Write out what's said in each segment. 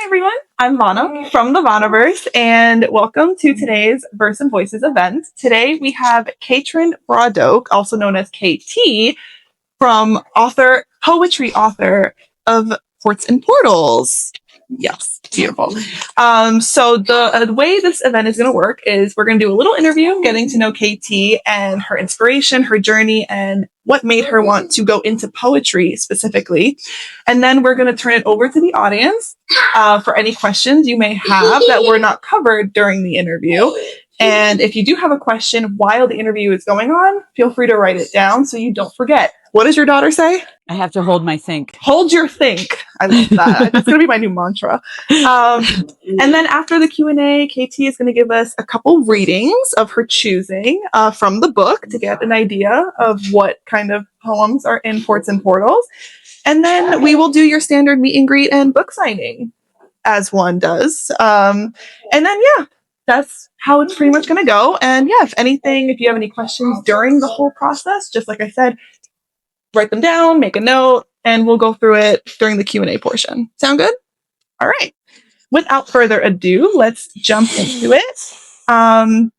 everyone, I'm Vana from the Vanaverse, and welcome to today's Verse and Voices event. Today we have Katryn Broadoak, also known as KT, poetry author of Ports and Portals. Yes, beautiful. So the way this event is going to work is we're going to do a little interview, getting to know KT and her inspiration, her journey, and what made her want to go into poetry specifically. And then we're going to turn it over to the audience for any questions you may have that were not covered during the interview. And if you do have a question while the interview is going on, feel free to write it down so you don't forget. What does your daughter say? I have to hold my think. Hold your think. I love that. That's going to be my new mantra. And then after the Q&A, KT is going to give us a couple readings of her choosing from the book to get an idea of what kind of poems are in Ports and Portals. And then we will do your standard meet and greet and book signing, as one does. And then, that's how it's pretty much going to go. And if you have any questions during the whole process, just like I said, write them down, make a note, and we'll go through it during the Q&A portion. Sound good? All right. Without further ado, let's jump into it. All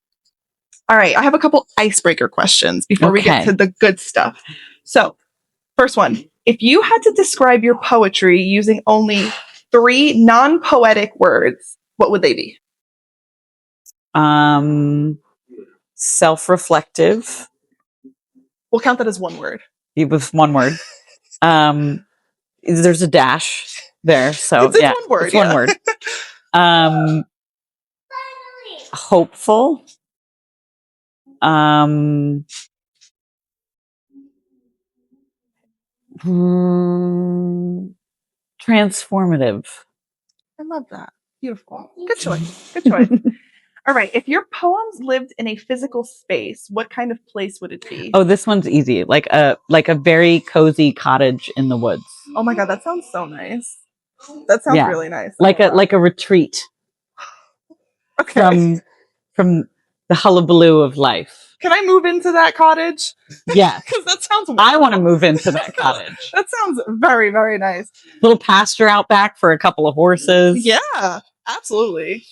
right. I have a couple icebreaker questions before we get to the good stuff. So, first one. If you had to describe your poetry using only 3 non-poetic words, what would they be? Self-reflective. We'll count that as one word. With one word. There's a dash there, so it's one word. It's one word. Hopeful. Transformative. I love that. Beautiful. Good choice. Good choice. All right. If your poems lived in a physical space, what kind of place would it be? Oh, this one's easy. Like a very cozy cottage in the woods. Oh my God, that sounds so nice. That sounds really nice. Like a retreat. Okay. From the hullabaloo of life. Can I move into that cottage? Yes. Because that sounds wonderful. I want to move into that cottage. That sounds very, very nice. Little pasture out back for a couple of horses. Yeah, absolutely.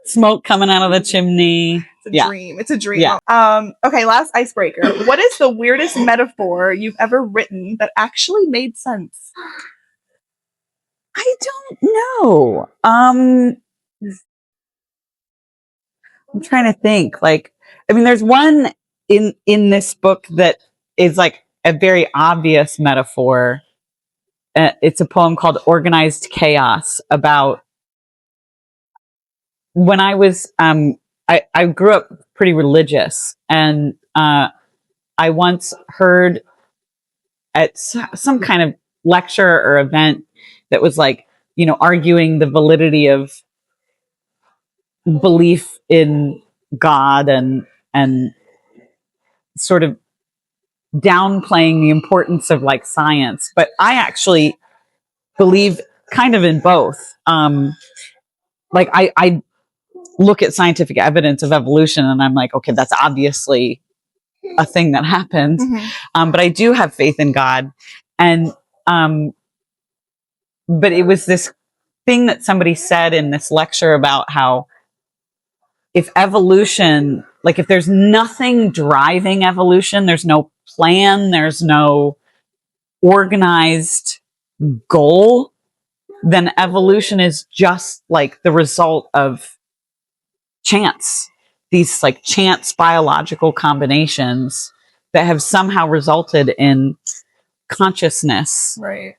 Smoke coming out of the chimney. It's a dream. It's a dream. Yeah. Okay, last icebreaker. What is the weirdest metaphor you've ever written that actually made sense? I don't know. I'm trying to think. There's one in this book that is like a very obvious metaphor. It's a poem called Organized Chaos about when I was, I grew up pretty religious, and I once heard at some kind of lecture or event that was arguing the validity of belief in God and sort of downplaying the importance of science. But I actually believe kind of in both. I look at scientific evidence of evolution and I'm like, okay, that's obviously a thing that happened. Mm-hmm. But I do have faith in God. And, but it was this thing that somebody said in this lecture about how if evolution, if there's nothing driving evolution, there's no plan, there's no organized goal, then evolution is just the result of chance. These chance biological combinations that have somehow resulted in consciousness. Right.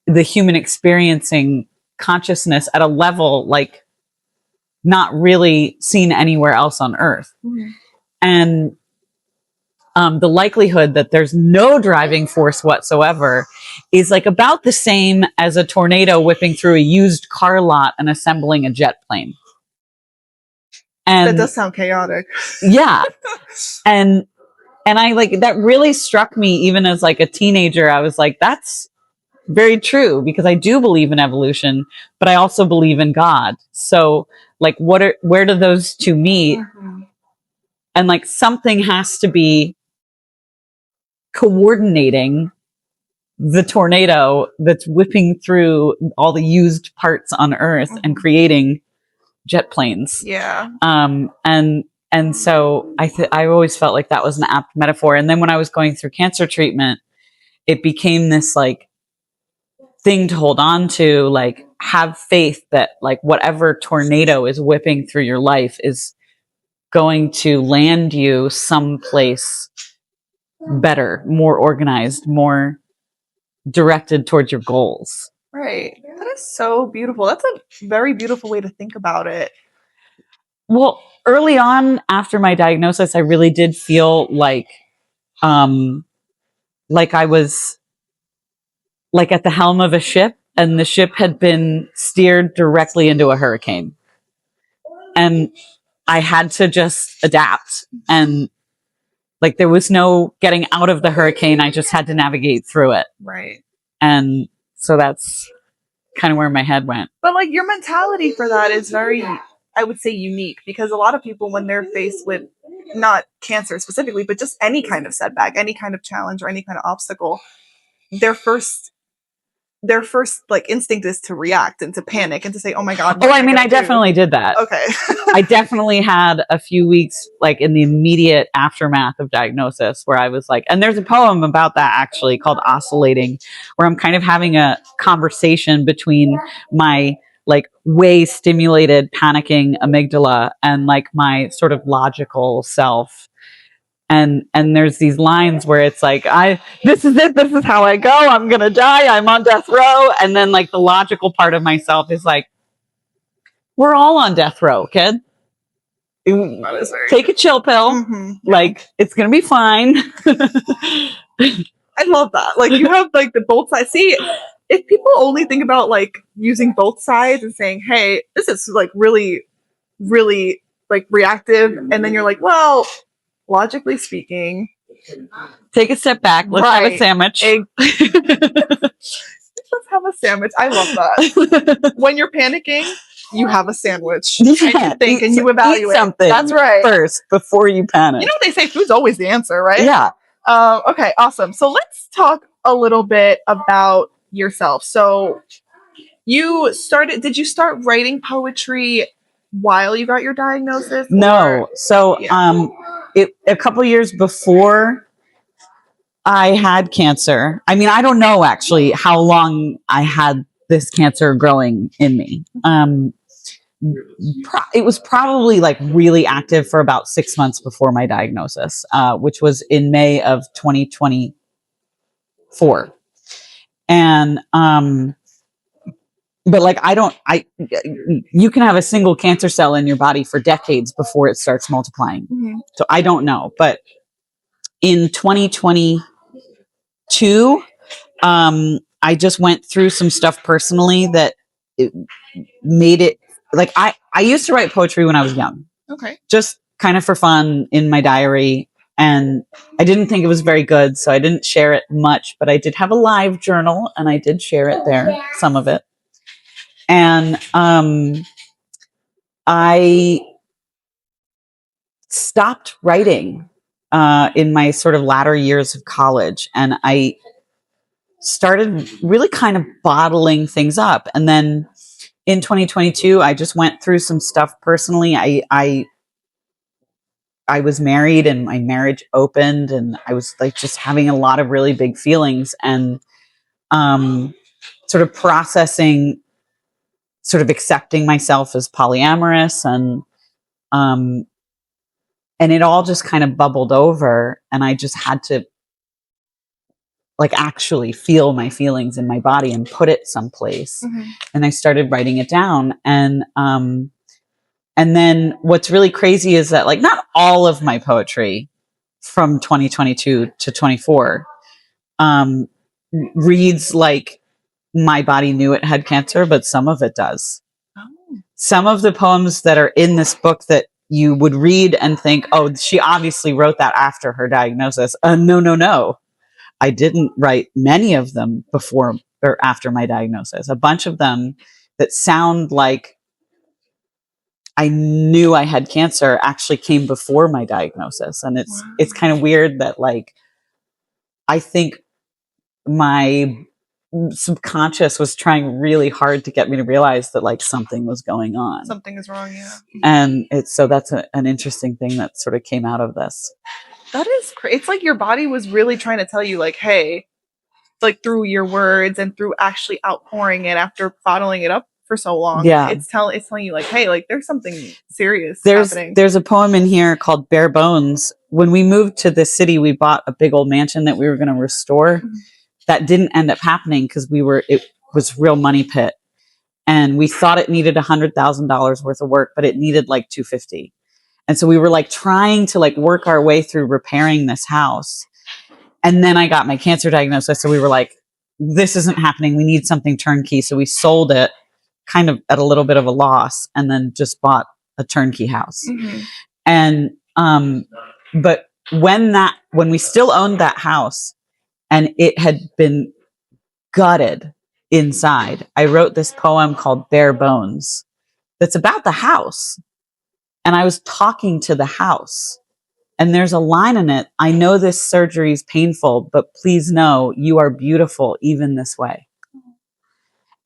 The human experiencing consciousness at a level not really seen anywhere else on Earth. Mm-hmm. And the likelihood that there's no driving force whatsoever is about the same as a tornado whipping through a used car lot and assembling a jet plane. And that does sound chaotic. Yeah. And I that really struck me even as a teenager. I was like, that's very true, because I do believe in evolution, but I also believe in God. So where do those two meet? Mm-hmm. And something has to be coordinating the tornado that's whipping through all the used parts on Earth and creating jet planes. Yeah. And so I always felt like that was an apt metaphor. And then when I was going through cancer treatment, it became this like thing to hold on to, like have faith that like whatever tornado is whipping through your life is going to land you someplace better, more organized, more directed towards your goals. Right. That is so beautiful. That's a very beautiful way to think about it. Well, early on after my diagnosis, I really did feel like I was like at the helm of a ship and the ship had been steered directly into a hurricane. And I had to just adapt. And like there was no getting out of the hurricane. I just had to navigate through it. Right. And so that's kind of where my head went. But like your mentality for that is very, I would say, unique, because a lot of people, when they're faced with not cancer specifically, but just any kind of setback, any kind of challenge or any kind of obstacle, their first like instinct is to react and to panic and to say, oh my God. Oh, I mean, I definitely did that. Okay. I definitely had a few weeks like in the immediate aftermath of diagnosis where I was like, and there's a poem about that actually called Oscillating, where I'm kind of having a conversation between my like way stimulated panicking amygdala and like my sort of logical self. And there's these lines where it's like, this is it. This is how I go. I'm going to die. I'm on death row. And then like the logical part of myself is like, we're all on death row, kid. Take a chill pill. Mm-hmm. Like it's going to be fine. I love that. Like you have like the both sides. See, if people only think about like using both sides and saying, hey, this is like really, really like reactive. And then you're like, well, logically speaking, take a step back. Let's have a sandwich. Let's have a sandwich. I love that. When you're panicking, you have a sandwich. Yeah, and you think and you evaluate. Eat something. That's right. First, before you panic. You know what they say? Food's always the answer, right? Yeah. Okay, awesome. So let's talk a little bit about yourself. So did you start writing poetry while you got your diagnosis? No. So, a couple years before I had cancer, I mean, I don't know actually how long I had this cancer growing in me. It was probably like really active for about 6 months before my diagnosis, which was in May of 2024. And, but like, you can have a single cancer cell in your body for decades before it starts multiplying. Mm-hmm. So I don't know, but in 2022, I just went through some stuff personally that it made it like, I used to write poetry when I was young. Okay. Just kind of for fun in my diary. And I didn't think it was very good, so I didn't share it much, but I did have a live journal and I did share it there, some of it. And I stopped writing in my sort of latter years of college, and I started really kind of bottling things up. And then in 2022, I just went through some stuff personally. I was married and my marriage opened, and I was like just having a lot of really big feelings and sort of processing, sort of accepting myself as polyamorous, and it all just kind of bubbled over, and I just had to like actually feel my feelings in my body and put it someplace. Mm-hmm. And I started writing it down. And then what's really crazy is that like not all of my poetry from 2022 to 24 reads like my body knew it had cancer, but some of it does. Oh. Some of the poems that are in this book that you would read and think, oh, she obviously wrote that after her diagnosis. No. I didn't write many of them before or after my diagnosis. A bunch of them that sound like I knew I had cancer actually came before my diagnosis. And it's kind of weird that like, I think my subconscious was trying really hard to get me to realize that like something was going on. Something is wrong, yeah. And that's an interesting thing that sort of came out of this. That is crazy. It's like your body was really trying to tell you, like, hey, like through your words and through actually outpouring it after bottling it up for so long. Yeah. It's telling you, like, hey, like there's something serious happening. There's a poem in here called Bare Bones. When we moved to this city, we bought a big old mansion that we were going to restore. Mm-hmm. That didn't end up happening because it was real money pit. And we thought it needed $100,000 worth of work, but it needed like $250,000. And so we were like trying to like work our way through repairing this house. And then I got my cancer diagnosis. So we were like, this isn't happening. We need something turnkey. So we sold it kind of at a little bit of a loss and then just bought a turnkey house. Mm-hmm. And, but when we still owned that house and it had been gutted inside, I wrote this poem called Bare Bones that's about the house. And I was talking to the house. And there's a line in it. I know this surgery is painful, but please know you are beautiful even this way.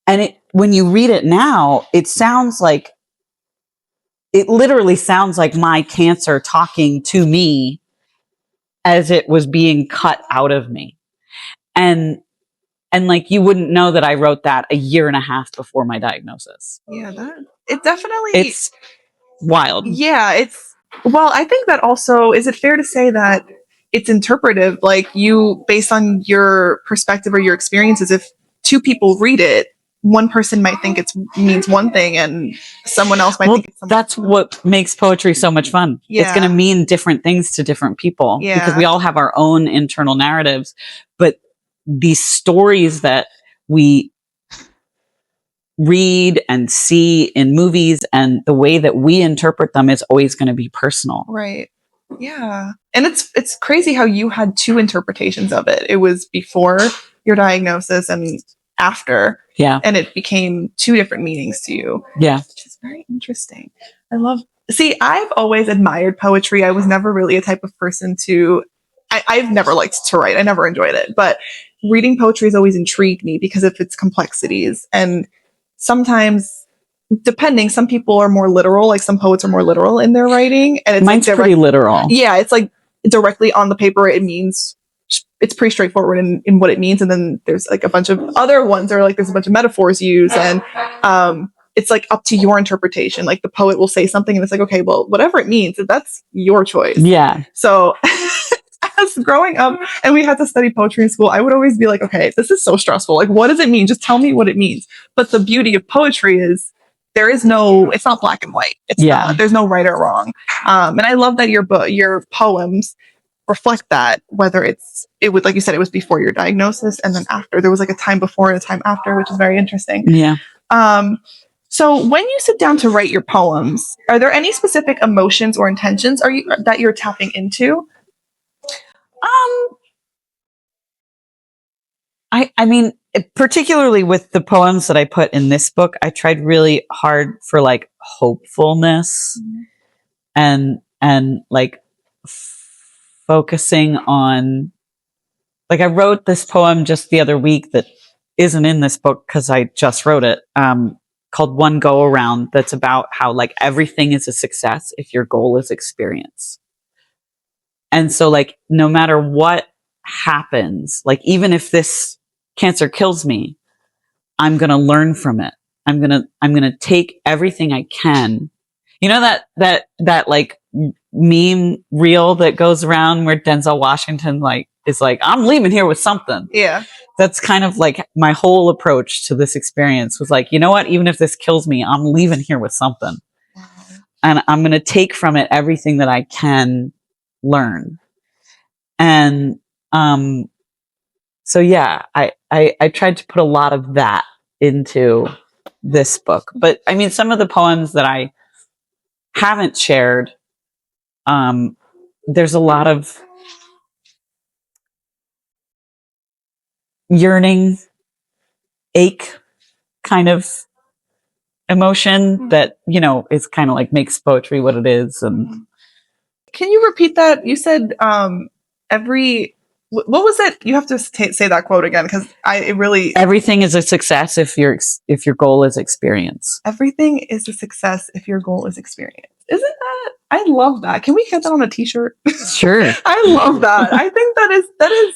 And when you read it now, it literally sounds like my cancer talking to me as it was being cut out of me. And like, you wouldn't know that I wrote that a year and a half before my diagnosis. Yeah, it definitely, it's wild. Yeah, well, I think that also, is it fair to say that it's interpretive, like you, based on your perspective or your experiences, if two people read it, one person might think it means one thing and someone else might think it's something. That's what makes poetry so much fun. Yeah. It's going to mean different things to different people because we all have our own internal narratives, but these stories that we read and see in movies and the way that we interpret them is always going to be personal. Right. Yeah. And it's crazy how you had two interpretations of it. It was before your diagnosis and after. Yeah. And it became two different meanings to you. Yeah. Which is very interesting. I've always admired poetry. I was never really a type of person I've never liked to write. I never enjoyed it. But reading poetry has always intrigued me because of its complexities. And sometimes, depending, some people are more literal, like some poets are more literal in their writing. And it's mine's pretty literal. Yeah, it's like directly on the paper, it's pretty straightforward in what it means. And then there's like a bunch of other ones that are like, there's a bunch of metaphors used. And it's like up to your interpretation. Like the poet will say something and it's like, okay, well, whatever it means, that's your choice. Yeah. So as growing up and we had to study poetry in school, I would always be like, okay, this is so stressful. Like, what does it mean? Just tell me what it means. But the beauty of poetry is it's not black and white. There's no right or wrong. And I love that your poems reflect that, whether it was, like you said, it was before your diagnosis and then after. There was like a time before and a time after, which is very interesting. Yeah. So when you sit down to write your poems, are there any specific emotions or intentions that you're tapping into? I mean, particularly with the poems that I put in this book, I tried really hard for like hopefulness and like focusing on, like I wrote this poem just the other week that isn't in this book because I just wrote it, called One Go Around. That's about how like everything is a success if your goal is experience. And so like, no matter what happens, like even if this cancer kills me, I'm going to learn from it. I'm going to take everything I can. You know, that like meme reel that goes around where Denzel Washington like is like, I'm leaving here with something. Yeah. That's kind of like my whole approach to this experience was like, you know what? Even if this kills me, I'm leaving here with something. Wow. And I'm going to take from it everything that I can learn. And, so yeah, I tried to put a lot of that into this book, but I mean, some of the poems that I haven't shared, there's a lot of yearning, ache kind of emotion that, you know, is kind of like makes poetry what it is. And can you repeat that? You said, every what was it? You have to say that quote again, because it really, everything is a success if your goal is experience. everything is a success if your goal is experience. Isn't that? I love that. Can we get that on a t-shirt? Sure. I love that. I think that is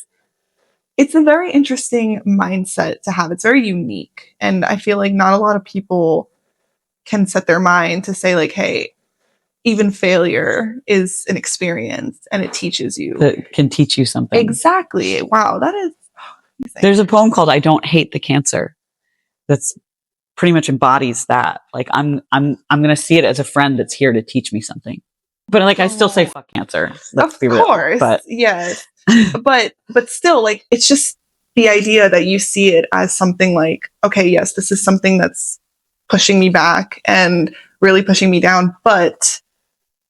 it's a very interesting mindset to have. It's very unique. And I feel like not a lot of people can set their mind to say like, hey, even failure is an experience and it teaches you. That can teach you something. Exactly. Wow, that is amazing. There's a poem called I Don't Hate the Cancer that's pretty much embodies that. Like I'm going to see it as a friend that's here to teach me something. But like I still say fuck cancer. Let's be real. Of course. But yes. but still, like, it's just the idea that you see it as something like, okay, yes, this is something that's pushing me back and really pushing me down, but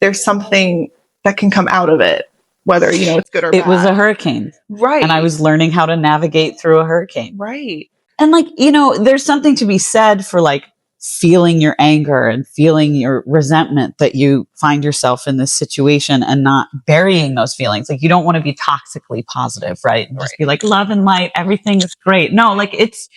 there's something that can come out of it, whether, it's good or bad. It was a hurricane. Right. And I was learning how to navigate through a hurricane. Right. And like, there's something to be said for like feeling your anger and feeling your resentment that you find yourself in this situation and not burying those feelings. Like you don't want to be toxically positive, right? And just be like love and light, everything is great. No, like it's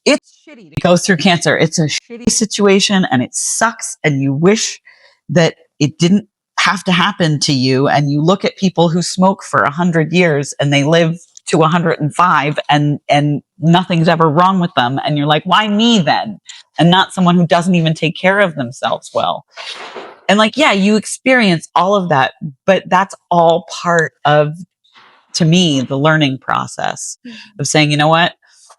shitty to go through cancer. It's a shitty situation and it sucks and you wish that it didn't have to happen to you. And you look at people who smoke for 100 years and they live to 105 and nothing's ever wrong with them. And you're like, why me then? And not someone who doesn't even take care of themselves well. And like, yeah, you experience all of that, but that's all part of, to me, the learning process of saying, you know what,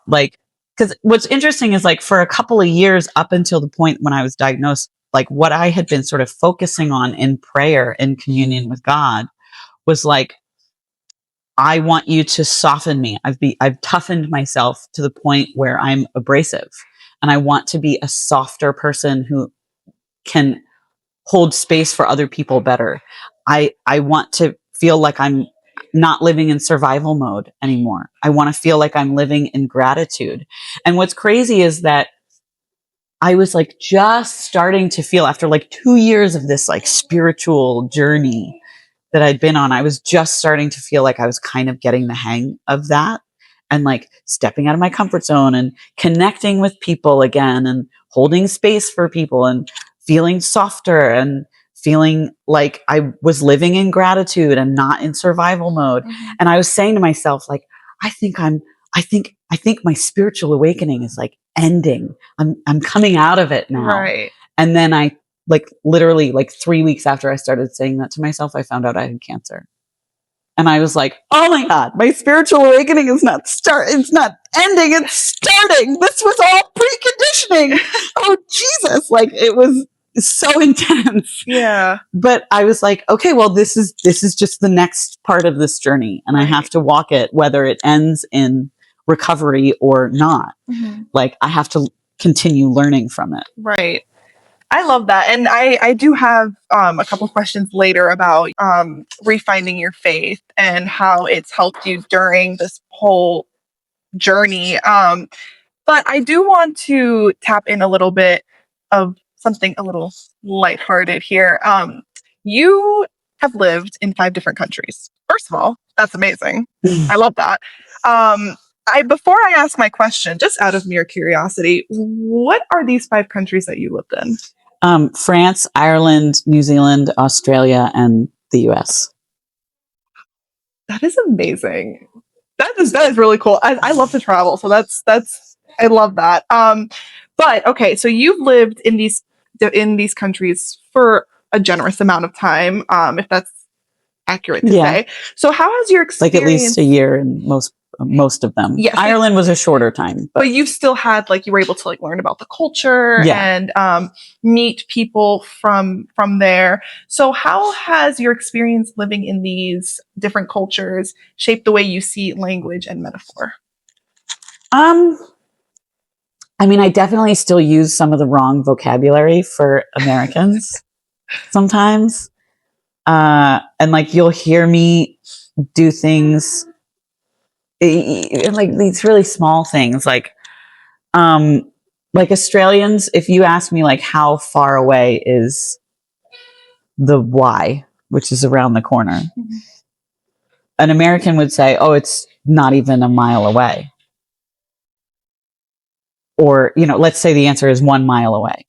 like, because what's interesting is like for a couple of years up until the point when I was diagnosed, like what I had been sort of focusing on in prayer, in communion with God, was like, I want you to soften me. I've toughened myself to the point where I'm abrasive, and I want to be a softer person who can hold space for other people better. I want to feel like I'm not living in survival mode anymore. I want to feel like I'm living in gratitude. And what's crazy is that I was like just starting to feel, after like 2 years of this like spiritual journey that I'd been on, I was just starting to feel like I was kind of getting the hang of that and like stepping out of my comfort zone and connecting with people again and holding space for people and feeling softer and feeling like I was living in gratitude and not in survival mode. Mm-hmm. And I was saying to myself, like, I think my spiritual awakening is like ending. I'm coming out of it now. Right. And then I like literally like 3 weeks after I started saying that to myself, I found out I had cancer. And I was like, oh my God, my spiritual awakening is it's not ending, it's starting. This was all preconditioning. Oh Jesus. Like it was so intense. Yeah. But I was like, okay, well, this is just the next part of this journey. And I have to walk it, whether it ends in recovery or not. Mm-hmm. Like I have to continue learning from it. Right. I love that. And I do have a couple questions later about refinding your faith and how it's helped you during this whole journey. But I do want to tap in a little bit of something a little lighthearted here. You have lived in 5 different countries. First of all, that's amazing. I love that. Before I ask my question, just out of mere curiosity, what are these 5 countries that you lived in? France, Ireland, New Zealand, Australia, and the US. That is amazing. That is really cool. I love to travel, so that's I love that. But okay, so you've lived in these countries for a generous amount of time, if that's accurate to say. So how has your experience, like at least a year in most of them? Yes, Ireland was a shorter time, but you've still had you were able to learn about the culture and meet people from there. So how has your experience living in these different cultures shaped the way you see language and metaphor? I mean, I definitely still use some of the wrong vocabulary for Americans sometimes. And you'll hear me do things like these really small things, like Australians, if you ask me how far away is the Y, which is around the corner, an American would say, oh, it's not even a mile away. Or, let's say the answer is 1 mile away.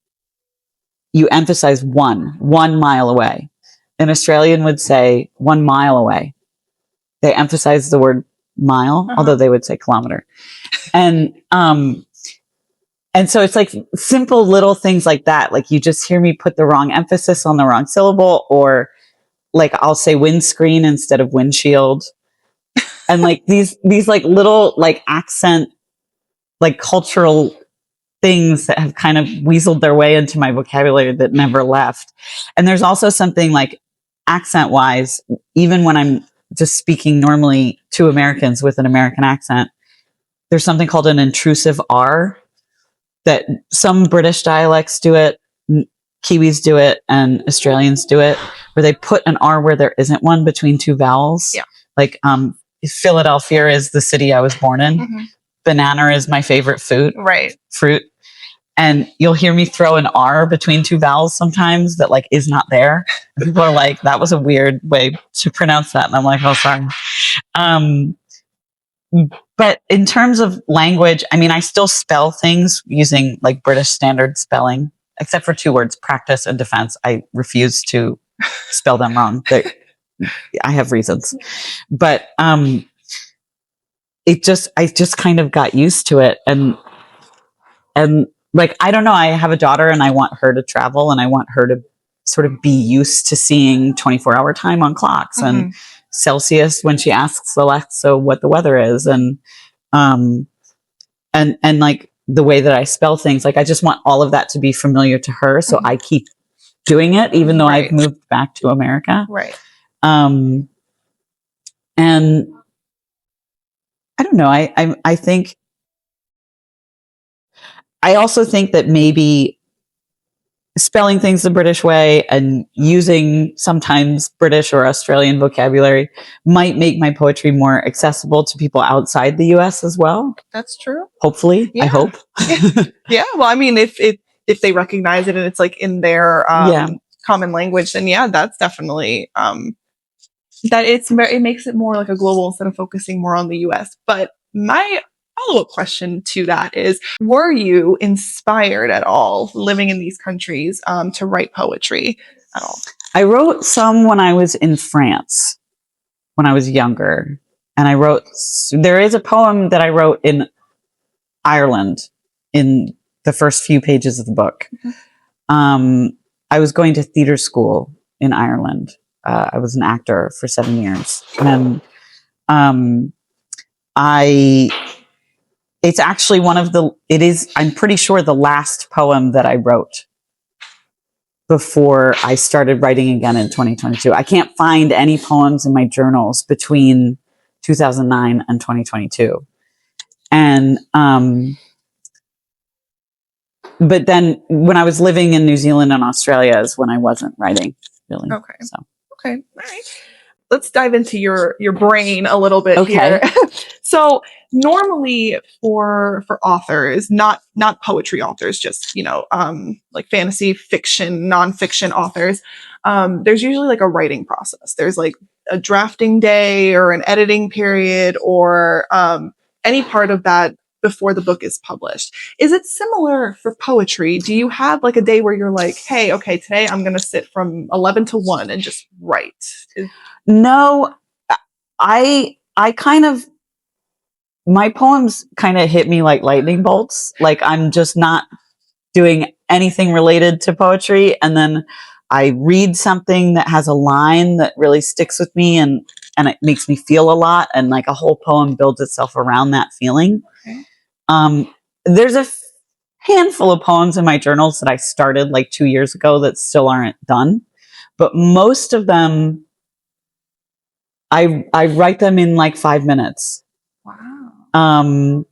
You emphasize one mile away. An Australian would say 1 mile away. They emphasize the word mile, although they would say kilometer. And so it's like simple little things like that. Like you just hear me put the wrong emphasis on the wrong syllable, or like I'll say windscreen instead of windshield. And like these like little like accent, like cultural things that have kind of weaseled their way into my vocabulary that never left. And there's also something like accent wise, even when I'm just speaking normally to Americans with an American accent, there's something called an intrusive R that some British dialects do it, Kiwis do it, and Australians do it, where they put an R where there isn't one between two vowels. Yeah. Like Philadelphia is the city I was born in. Mm-hmm. Banana is my favorite fruit. And you'll hear me throw an R between two vowels sometimes that like is not there. And people are like, that was a weird way to pronounce that. And I'm like, oh, sorry. But in terms of language, I mean, I still spell things using like British standard spelling, except for 2 words, practice and defense. I refuse to spell them wrong. I have reasons. But I just kind of got used to it. And like, I don't know, I have a daughter and I want her to travel and I want her to sort of be used to seeing 24-hour time on clocks and Celsius when she asks Alexa what the weather is. And like the way that I spell things, like I just want all of that to be familiar to her. So I keep doing it, even though I've moved back to America. Right. And I don't know, I also think that maybe spelling things the British way and using sometimes British or Australian vocabulary might make my poetry more accessible to people outside the US as well. That's true. Hopefully. Yeah. I hope. Yeah. Well, I mean, if they recognize it and it's like in their common language, then that's definitely it makes it more like a global instead of focusing more on the US. But my follow-up question to that is, were you inspired at all living in these countries to write poetry at all? I wrote some when I was in France, when I was younger. And there is a poem that I wrote in Ireland in the first few pages of the book. I was going to theater school in Ireland. I was an actor for 7 years. And it's actually I'm pretty sure the last poem that I wrote before I started writing again in 2022. I can't find any poems in my journals between 2009 and 2022. And, but then when I was living in New Zealand and Australia is when I wasn't writing really. Okay. Okay. All right. Let's dive into your brain a little bit here. So normally for authors, not poetry authors, just, like fantasy fiction, nonfiction authors, there's usually like a writing process. There's like a drafting day or an editing period or any part of that before the book is published. Is it similar for poetry? Do you have like a day where you're like, hey, okay, today I'm going to sit from 11 to 1 and just write? No, I kind of, my poems kind of hit me like lightning bolts. Like I'm just not doing anything related to poetry. And then I read something that has a line that really sticks with me and it makes me feel a lot. And like a whole poem builds itself around that feeling. Okay. There's a handful of poems in my journals that I started like 2 years ago that still aren't done. But most of them, I write them in like 5 minutes. Wow.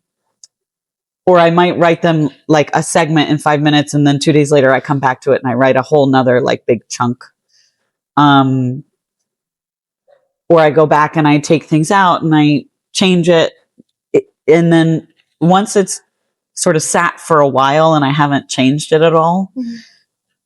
Or I might write them like a segment in 5 minutes and then 2 days later I come back to it and I write a whole nother like big chunk. Or I go back and I take things out and I change it. And then once it's sort of sat for a while and I haven't changed it at all,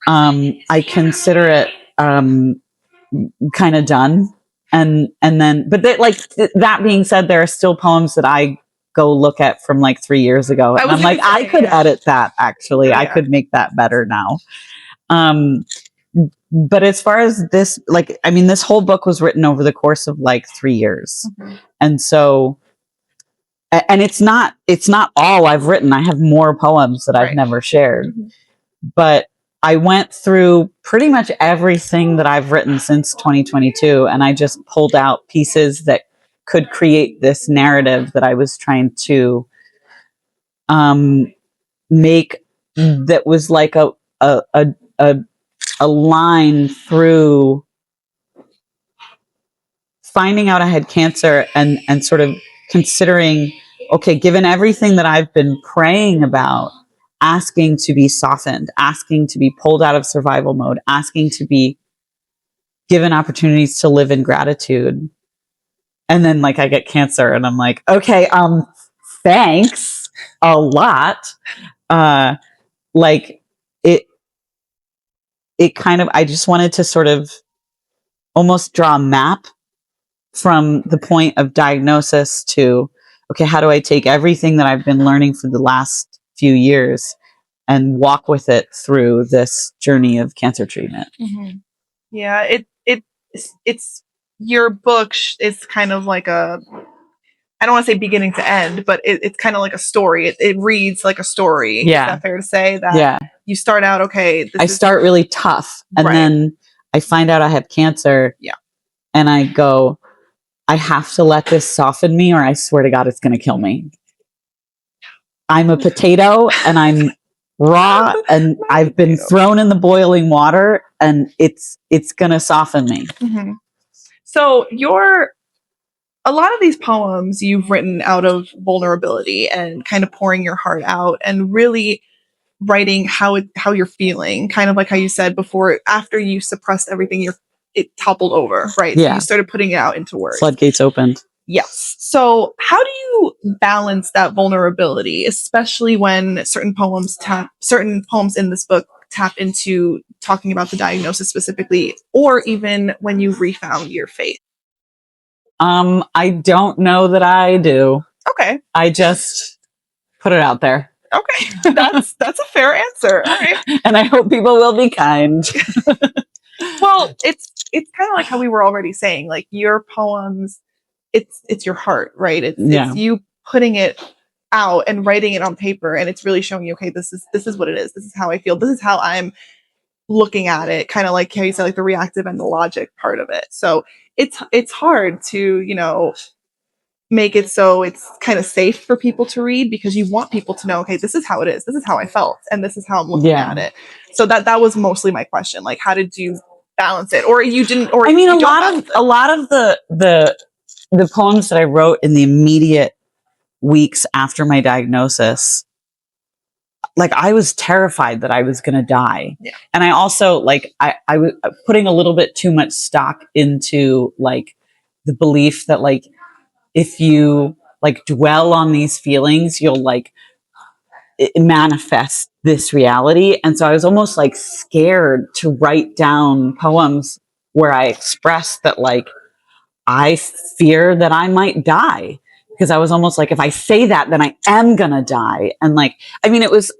I consider it kind of done. and then, but that being said, there are still poems that I go look at from like 3 years ago, and I'm like, I could edit that. Actually, I could make that better now. But as far as this, like, I mean, this whole book was written over the course of like 3 years, and so, and it's not all I've written. I have more poems that I've never shared, but I went through pretty much everything that I've written since 2022, and I just pulled out pieces that could create this narrative that I was trying to make, that was like a line through finding out I had cancer and sort of considering, okay, given everything that I've been praying about, asking to be softened, asking to be pulled out of survival mode, asking to be given opportunities to live in gratitude. And then like I get cancer and I'm like, okay, thanks a lot. Like it kind of, I just wanted to sort of almost draw a map from the point of diagnosis to, okay, how do I take everything that I've been learning for the last few years and walk with it through this journey of cancer treatment? Yeah, it's your book is kind of like a, I don't want to say beginning to end, but it's kind of like a story. It reads like a story. Yeah. Is that fair to say? That you start out, okay. I start really tough, and then I find out I have cancer. Yeah. And I go, I have to let this soften me, or I swear to God, it's going to kill me. I'm a potato, and I'm raw, and I've been thrown in the boiling water, and it's going to soften me. So a lot of these poems you've written out of vulnerability and kind of pouring your heart out and really writing how you're feeling, kind of like how you said before, after you suppressed everything, it toppled over, right? Yeah. So you started putting it out into words. Floodgates opened. Yes. So how do you balance that vulnerability, especially when certain poems in this book tap into talking about the diagnosis specifically, or even when you refound your faith? I don't know that I do. Okay. I just put it out there. Okay. That's a fair answer. All right. And I hope people will be kind. Well, it's kind of like how we were already saying, like your poems, it's your heart, right? It's you putting it out and writing it on paper, and it's really showing you, okay, this is what it is. This is how I feel. This is how I'm looking at it, kind of like how you said, like the reactive and the logic part of it. So it's hard to, make it so it's kind of safe for people to read, because you want people to know, okay, this is how it is. This is how I felt, and this is how I'm looking at it. So that was mostly my question. Like, how did you balance it? Or you didn't, or I mean, a lot of the poems that I wrote in the immediate weeks after my diagnosis, like I was terrified that I was going to die. Yeah. And I also like, I was putting a little bit too much stock into like the belief that like, if you like dwell on these feelings, you'll like manifest this reality. And so I was almost like scared to write down poems where I expressed that like, I fear that I might die, because I was almost like, if I say that, then I am going to die. And like, I mean, it was,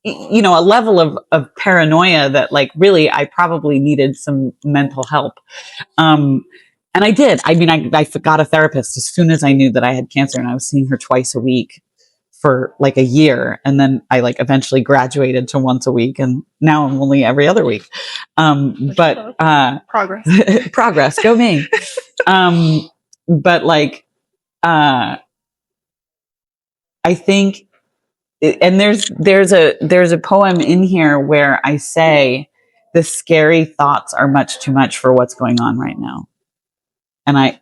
a level of paranoia that like, really, I probably needed some mental help. And I did. I mean, I got a therapist as soon as I knew that I had cancer, and I was seeing her twice a week for like a year. And then I like eventually graduated to once a week, and now I'm only every other week. But progress, go me. But like, I think, and there's a poem in here where I say the scary thoughts are much too much for what's going on right now. And I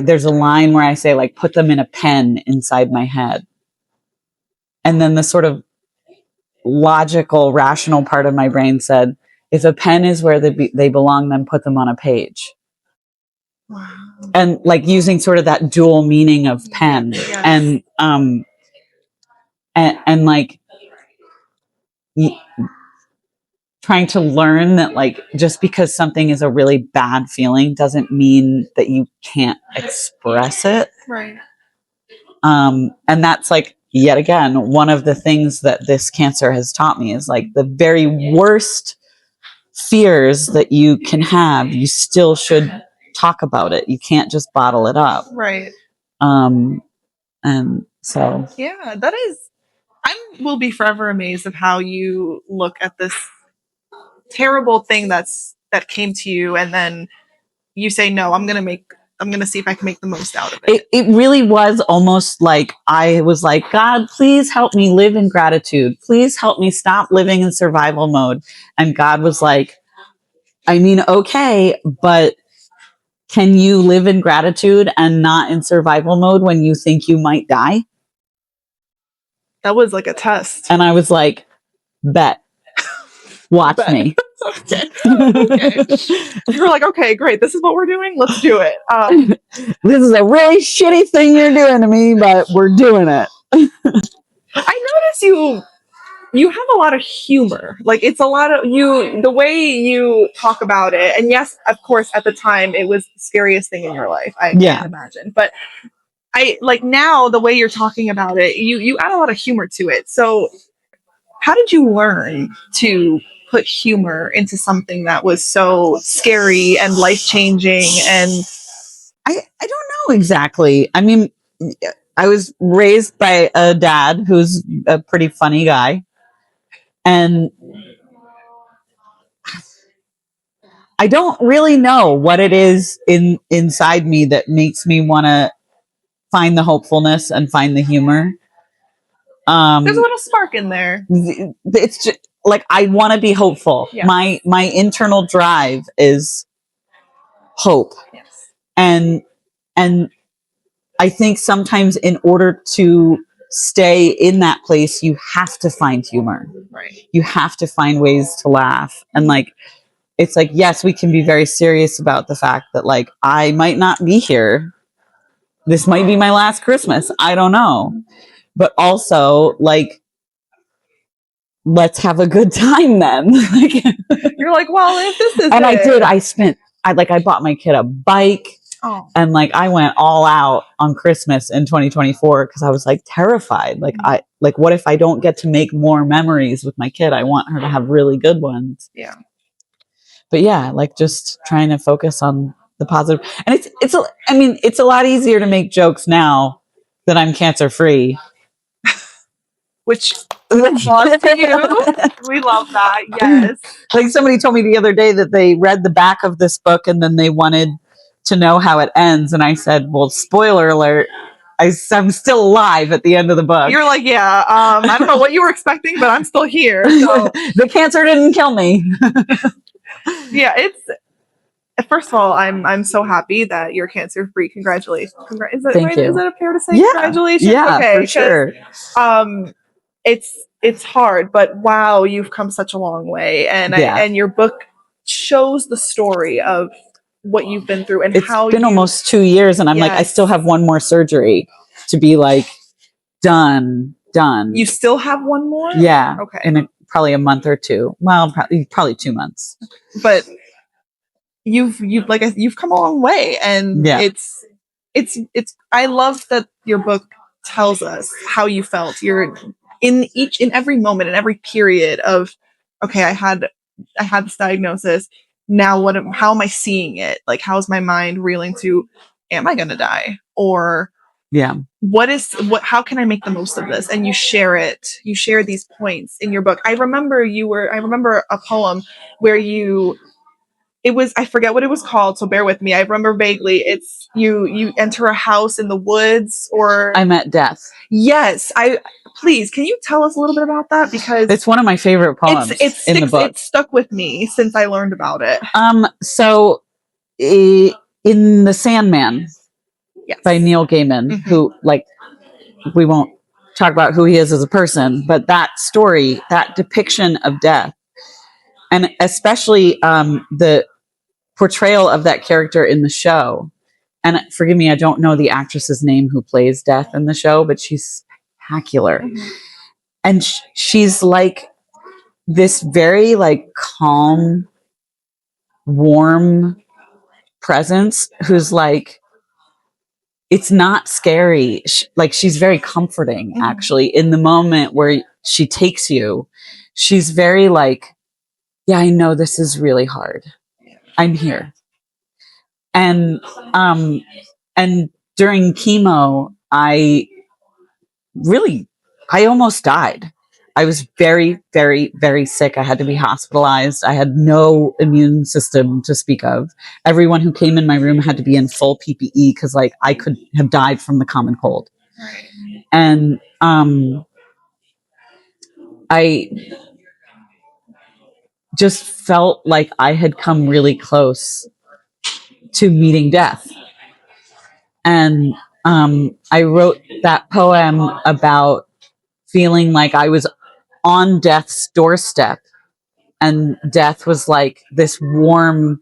there's a line where I say like, put them in a pen inside my head. And then the sort of logical, rational part of my brain said, if a pen is where they belong, then put them on a page. Wow. And like using sort of that dual meaning of pen. Yes. And like, trying trying to learn that like just because something is a really bad feeling doesn't mean that you can't express it. Right. And that's like, yet again, one of the things that this cancer has taught me is like the very worst fears that you can have, you still should talk about it. You can't just bottle it up. Right. And so. Yeah, that is, I will be forever amazed of how you look at this terrible thing that came to you, and then you say, no, I'm going to see if I can make the most out of it. It really was almost like I was like, God, please help me live in gratitude. Please help me stop living in survival mode. And God was like, I mean, okay, but can you live in gratitude and not in survival mode when you think you might die? That was like a test. And I was like, bet. Watch Bet. me. Okay. You were like, okay, great. This is what we're doing. Let's do it. This is a really shitty thing you're doing to me, but we're doing it. I notice you have a lot of humor. Like it's a lot of the way you talk about it. And yes, of course, at the time it was the scariest thing in your life. I can't imagine. But I like now the way you're talking about it, you add a lot of humor to it. So how did you learn to put humor into something that was so scary and life-changing? And I don't know exactly. I mean, I was raised by a dad who's a pretty funny guy. And I don't really know what it is inside me that makes me want to find the hopefulness and find the humor. There's a little spark in there. It's just like I want to be hopeful. Yeah. My internal drive is hope. Yes. And I think sometimes in order to stay in that place, you have to find humor. Right. You have to find ways to laugh. And like, it's like, yes, we can be very serious about the fact that like, I might not be here. This might be my last Christmas. I don't know. But also like, let's have a good time then. You're like, well, if this is and it. I bought my kid a bike. Oh. And like I went all out on Christmas in 2024 because I was like terrified. Like what if I don't get to make more memories with my kid? I want her to have really good ones. Yeah. But yeah, like just trying to focus on the positive. And it's a lot easier to make jokes now that I'm cancer free. Which applause to you. We love that. Yes. Like somebody told me the other day that they read the back of this book and then they wanted to know how it ends. And I said, well, spoiler alert, I'm still alive at the end of the book. You're like, yeah, I don't know what you were expecting, but I'm still here. So. The cancer didn't kill me. Yeah, first of all, I'm so happy that you're cancer free. Congratulations. Thank you. Is that fair to say? Yeah. Congratulations? Yeah, okay, for sure. It's hard, but wow, you've come such a long way. And and your book shows the story of what you've been through and how it's been almost 2 years and I'm like, I still have one more surgery to be like done. You still have one more? Yeah. Okay. In probably a month or two. Well, probably 2 months. But you've come a long way, and it's I love that your book tells us how you felt. You're in every moment, in every period of, okay, I had this diagnosis. Now how am I seeing it? Like, how's my mind reeling to, am I going to die? Or how can I make the most of this? And you share these points in your book. I remember a poem where I forget what it was called, so bear with me. I remember vaguely. It's you enter a house in the woods, or I met death. Yes. Please, can you tell us a little bit about that? Because it's one of my favorite poems in the book. It's stuck with me since I learned about it. So in The Sandman, by Neil Gaiman, who, like, we won't talk about who he is as a person, but that story, that depiction of death, and especially the portrayal of that character in the show. And forgive me, I don't know the actress's name who plays Death in the show, but she's spectacular. And she's like this very like calm, warm presence who's like, it's not scary. Like she's very comforting, actually, in the moment where she takes you. She's very like, yeah, I know this is really hard. I'm here. And during chemo, I almost died. I was very, very, very sick. I had to be hospitalized. I had no immune system to speak of. Everyone who came in my room had to be in full PPE because like I could have died from the common cold. Right. And I just felt like I had come really close to meeting death. And I wrote that poem about feeling like I was on death's doorstep, and death was like this warm,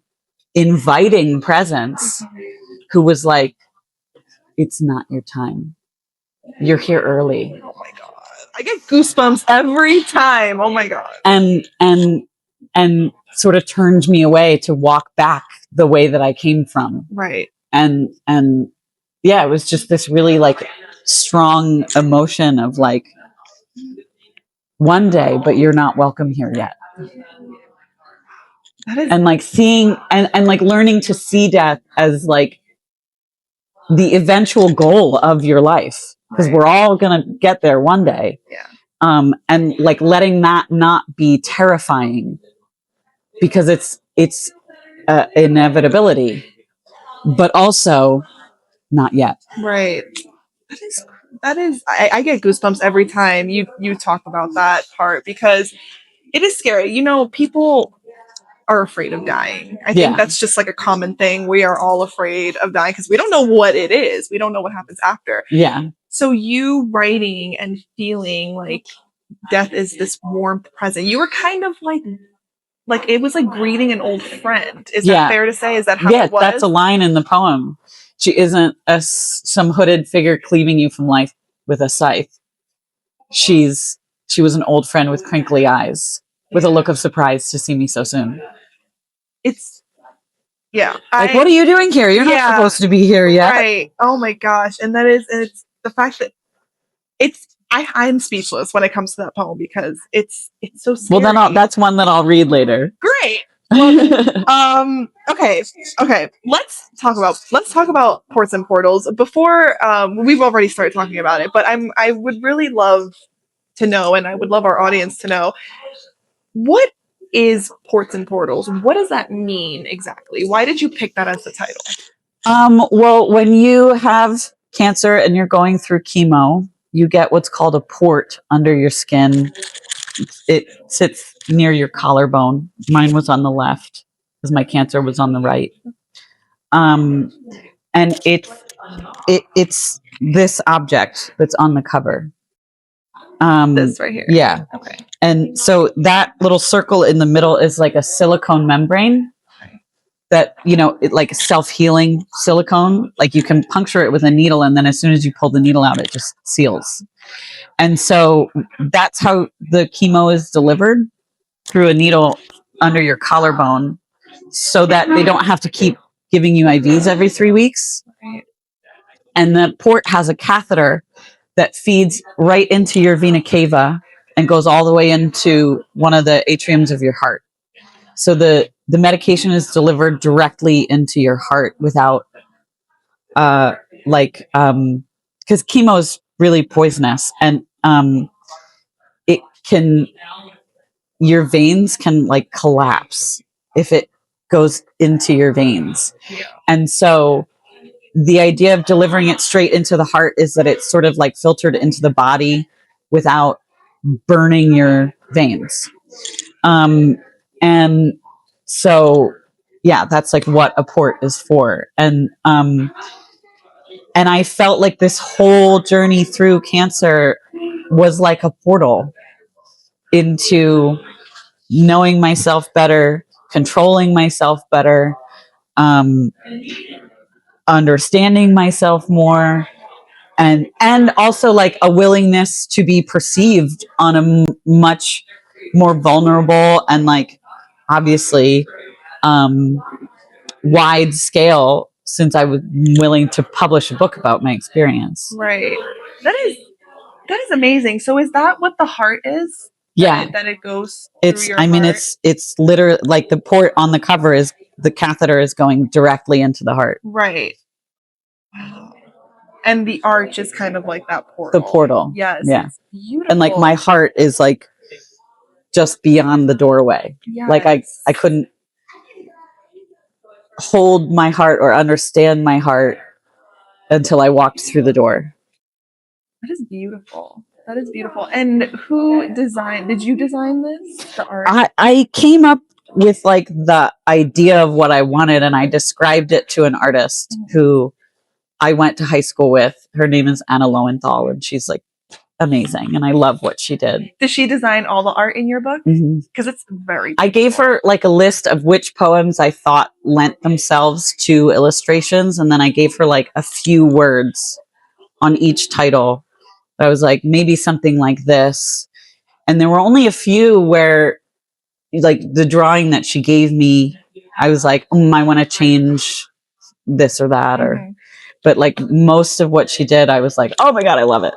inviting presence who was like, it's not your time. You're here early. Oh my God. I get goosebumps every time. Oh my God. And sort of turned me away to walk back the way that I came from. Right. And yeah, it was just this really like strong emotion of like, one day, but you're not welcome here yet. And like seeing and like learning to see death as like the eventual goal of your life, because we're all gonna get there one day. Yeah. And like letting that not be terrifying, because it's inevitability, but also not yet. Right. That is I get goosebumps every time you talk about that part, because it is scary. You know, people are afraid of dying. I think that's just like a common thing. We are all afraid of dying because we don't know what it is. We don't know what happens after. Yeah. So you writing and feeling like death is this warmth present. You were kind of like it was like greeting an old friend. Is that fair to say? Is that how it was? That's a line in the poem. She isn't some hooded figure cleaving you from life with a scythe. She was an old friend with crinkly eyes, with a look of surprise to see me so soon. It's like, what are you doing here? You're not supposed to be here yet. Right. Oh my gosh. And it's the fact that I'm speechless when it comes to that poem, because it's so scary. Well, then that's one that I'll read later. Great. Well, okay. Let's talk about ports and portals. Before we've already started talking about it, but I would really love to know, and I would love our audience to know, what is ports and portals? What does that mean exactly? Why did you pick that as the title? Well, when you have cancer and you're going through chemo, you get what's called a port under your skin. It sits near your collarbone. Mine was on the left because my cancer was on the right. And it's this object that's on the cover. This right here. Yeah. Okay. And so that little circle in the middle is like a silicone membrane that, it like self-healing silicone. Like you can puncture it with a needle, and then as soon as you pull the needle out, it just seals. And so that's how the chemo is delivered, through a needle under your collarbone, so that they don't have to keep giving you IVs every 3 weeks. And the port has a catheter that feeds right into your vena cava and goes all the way into one of the atriums of your heart. So the medication is delivered directly into your heart without, because chemo is really poisonous, and your veins can like collapse if it goes into your veins. And so the idea of delivering it straight into the heart is that it's sort of like filtered into the body without burning your veins. And so, that's like what a port is for. And I felt like this whole journey through cancer was like a portal into knowing myself better, controlling myself better, understanding myself more, and also like a willingness to be perceived on a much more vulnerable and like obviously wide scale since I was willing to publish a book about my experience. Right. That is amazing. So is that what the heart is? Yeah. That it goes through It's, your I mean, heart? it's literally like the port on the cover is the catheter is going directly into the heart. Right. Wow. And the arch is kind of like that portal. The portal. Yes. Yeah. It's beautiful. And like my heart is like just beyond the doorway. Yes. Like I couldn't hold my heart or understand my heart until I walked through the door. That is beautiful. That is beautiful. And who designed? Did you design this? The art. I came up with like the idea of what I wanted, and I described it to an artist who I went to high school with. Her name is Anna Lowenthal, and she's like amazing, and I love what she did. Did she design all the art in your book? Because it's very I gave her like a list of which poems I thought lent themselves to illustrations, and then I gave her like a few words on each title. I was like, maybe something like this. And there were only a few where like the drawing that she gave me, I was like, I want to change this or that, or but like most of what she did, I was like, oh my God, I love it.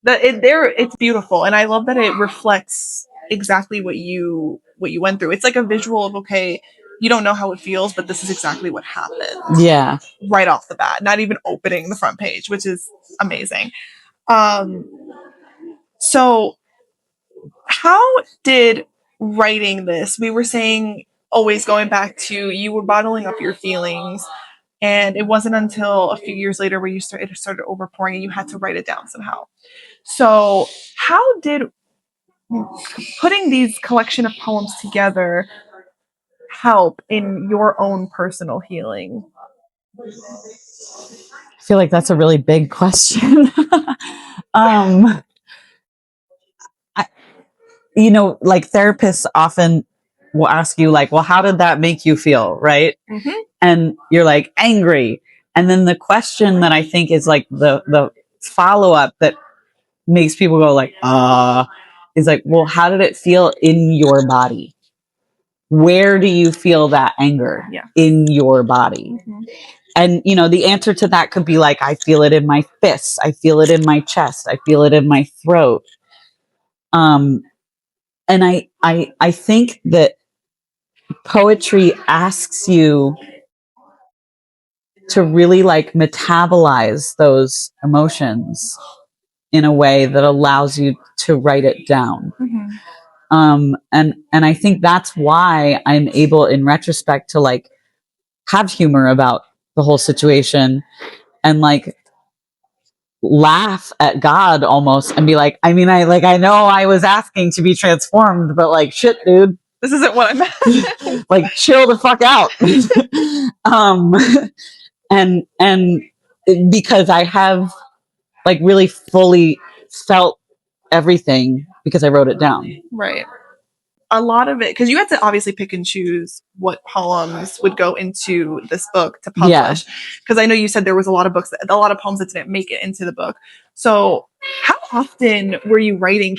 It's beautiful, and I love that it reflects exactly what you went through. It's like a visual of, okay, you don't know how it feels, but this is exactly what happened. Yeah. Right off the bat, not even opening the front page, which is amazing. So how did writing this, we were saying, always going back to, you were bottling up your feelings, and it wasn't until a few years later where it started overpouring and you had to write it down somehow. So how did putting these collection of poems together help in your own personal healing? I feel like that's a really big question. You know, like therapists often will ask you like, well, how did that make you feel? Right. And you're like angry. And then the question that I think is like the follow-up that makes people go like, is like, well, how did it feel in your body? Where do you feel that anger in your body? And, you know, the answer to that could be like, I feel it in my fists. I feel it in my chest. I feel it in my throat. And I think that poetry asks you to really like metabolize those emotions in a way that allows you to write it down. And I think that's why I'm able in retrospect to like have humor about the whole situation and like laugh at God almost and be like, I mean, I know I was asking to be transformed, but like, shit, dude, this isn't what I meant. Like, chill the fuck out. And because I have like really fully felt everything because I wrote it down. Right. A lot of it, because you had to obviously pick and choose what poems would go into this book to publish. Because I know you said there was a lot of poems that didn't make it into the book. So how often were you writing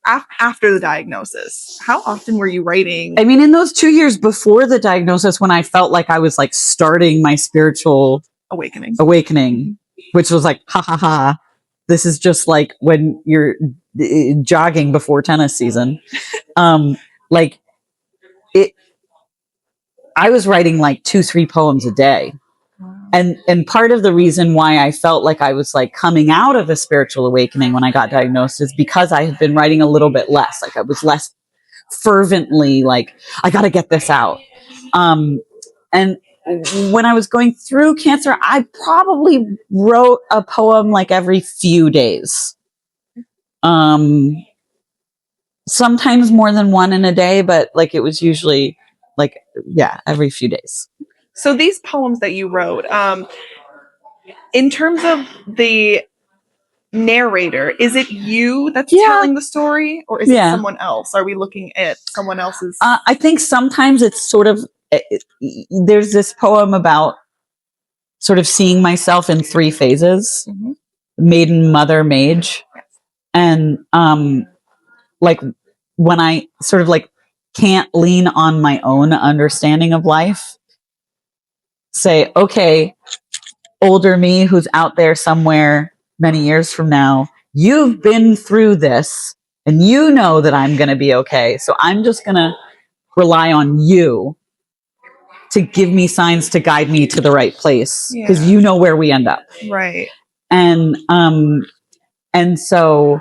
after the diagnosis? How often were you writing? I mean, in those 2 years before the diagnosis, when I felt like I was like starting my spiritual awakening, which was like, ha ha ha. This is just like when you're jogging before tennis season. Like it, I was writing like 2-3 poems a day. And part of the reason why I felt like I was like coming out of a spiritual awakening when I got diagnosed is because I had been writing a little bit less. Like I was less fervently like, I got to get this out. And when I was going through cancer, I probably wrote a poem like every few days. Sometimes more than one in a day, but like it was usually like, every few days. So these poems that you wrote, in terms of the narrator, is it you that's telling the story, or is it someone else? Are we looking at someone else's? I think sometimes it's sort of, there's this poem about sort of seeing myself in 3 phases, maiden, mother, mage. And like when I sort of like can't lean on my own understanding of life, say, okay, older me who's out there somewhere many years from now, you've been through this and you know that I'm going to be okay. So I'm just going to rely on you to give me signs to guide me to the right place, because you know where we end up. Right. And so,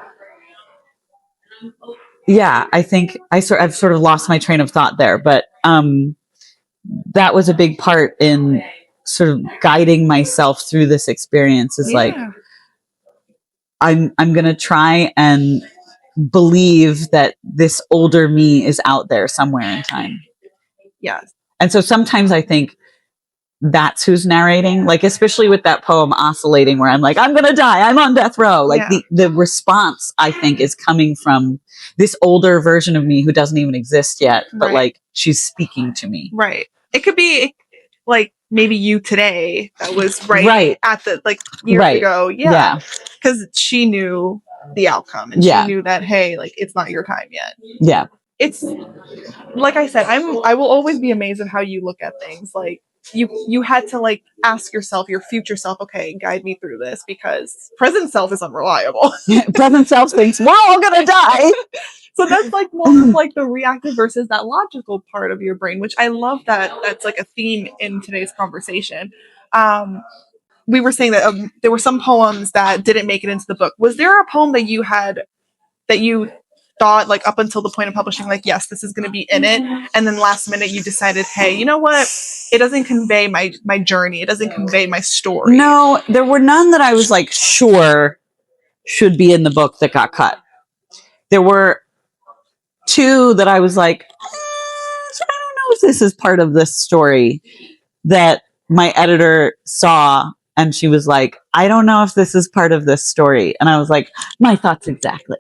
yeah, I think I've sort of lost my train of thought there, but that was a big part in sort of guiding myself through this experience, is like, I'm going to try and believe that this older me is out there somewhere in time. Yes. And so sometimes I think that's who's narrating, like, especially with that poem Oscillating, where I'm like, I'm going to die, I'm on death row. Like the response, I think, is coming from this older version of me who doesn't even exist yet, but like she's speaking to me. Right. It could be like maybe you today that was right. at the like years ago. Yeah. Because she knew the outcome and she knew that, hey, like it's not your time yet. Yeah. It's like I said, I will always be amazed at how you look at things. Like you had to like ask yourself, your future self, okay, guide me through this, because present self is unreliable. Present self thinks, well, I'm gonna die. So that's like more of like the reactive versus that logical part of your brain, which I love that that's like a theme in today's conversation. We were saying that there were some poems that didn't make it into the book. Was there a poem that you had that you thought like up until the point of publishing, like, yes, this is going to be in it, and then last minute you decided, hey, you know what? It doesn't convey my journey. It doesn't convey my story. No, there were none that I was like sure should be in the book that got cut. There were two that I was like, I don't know if this is part of this story, that my editor saw and she was like, I don't know if this is part of this story. And I was like, my thoughts exactly.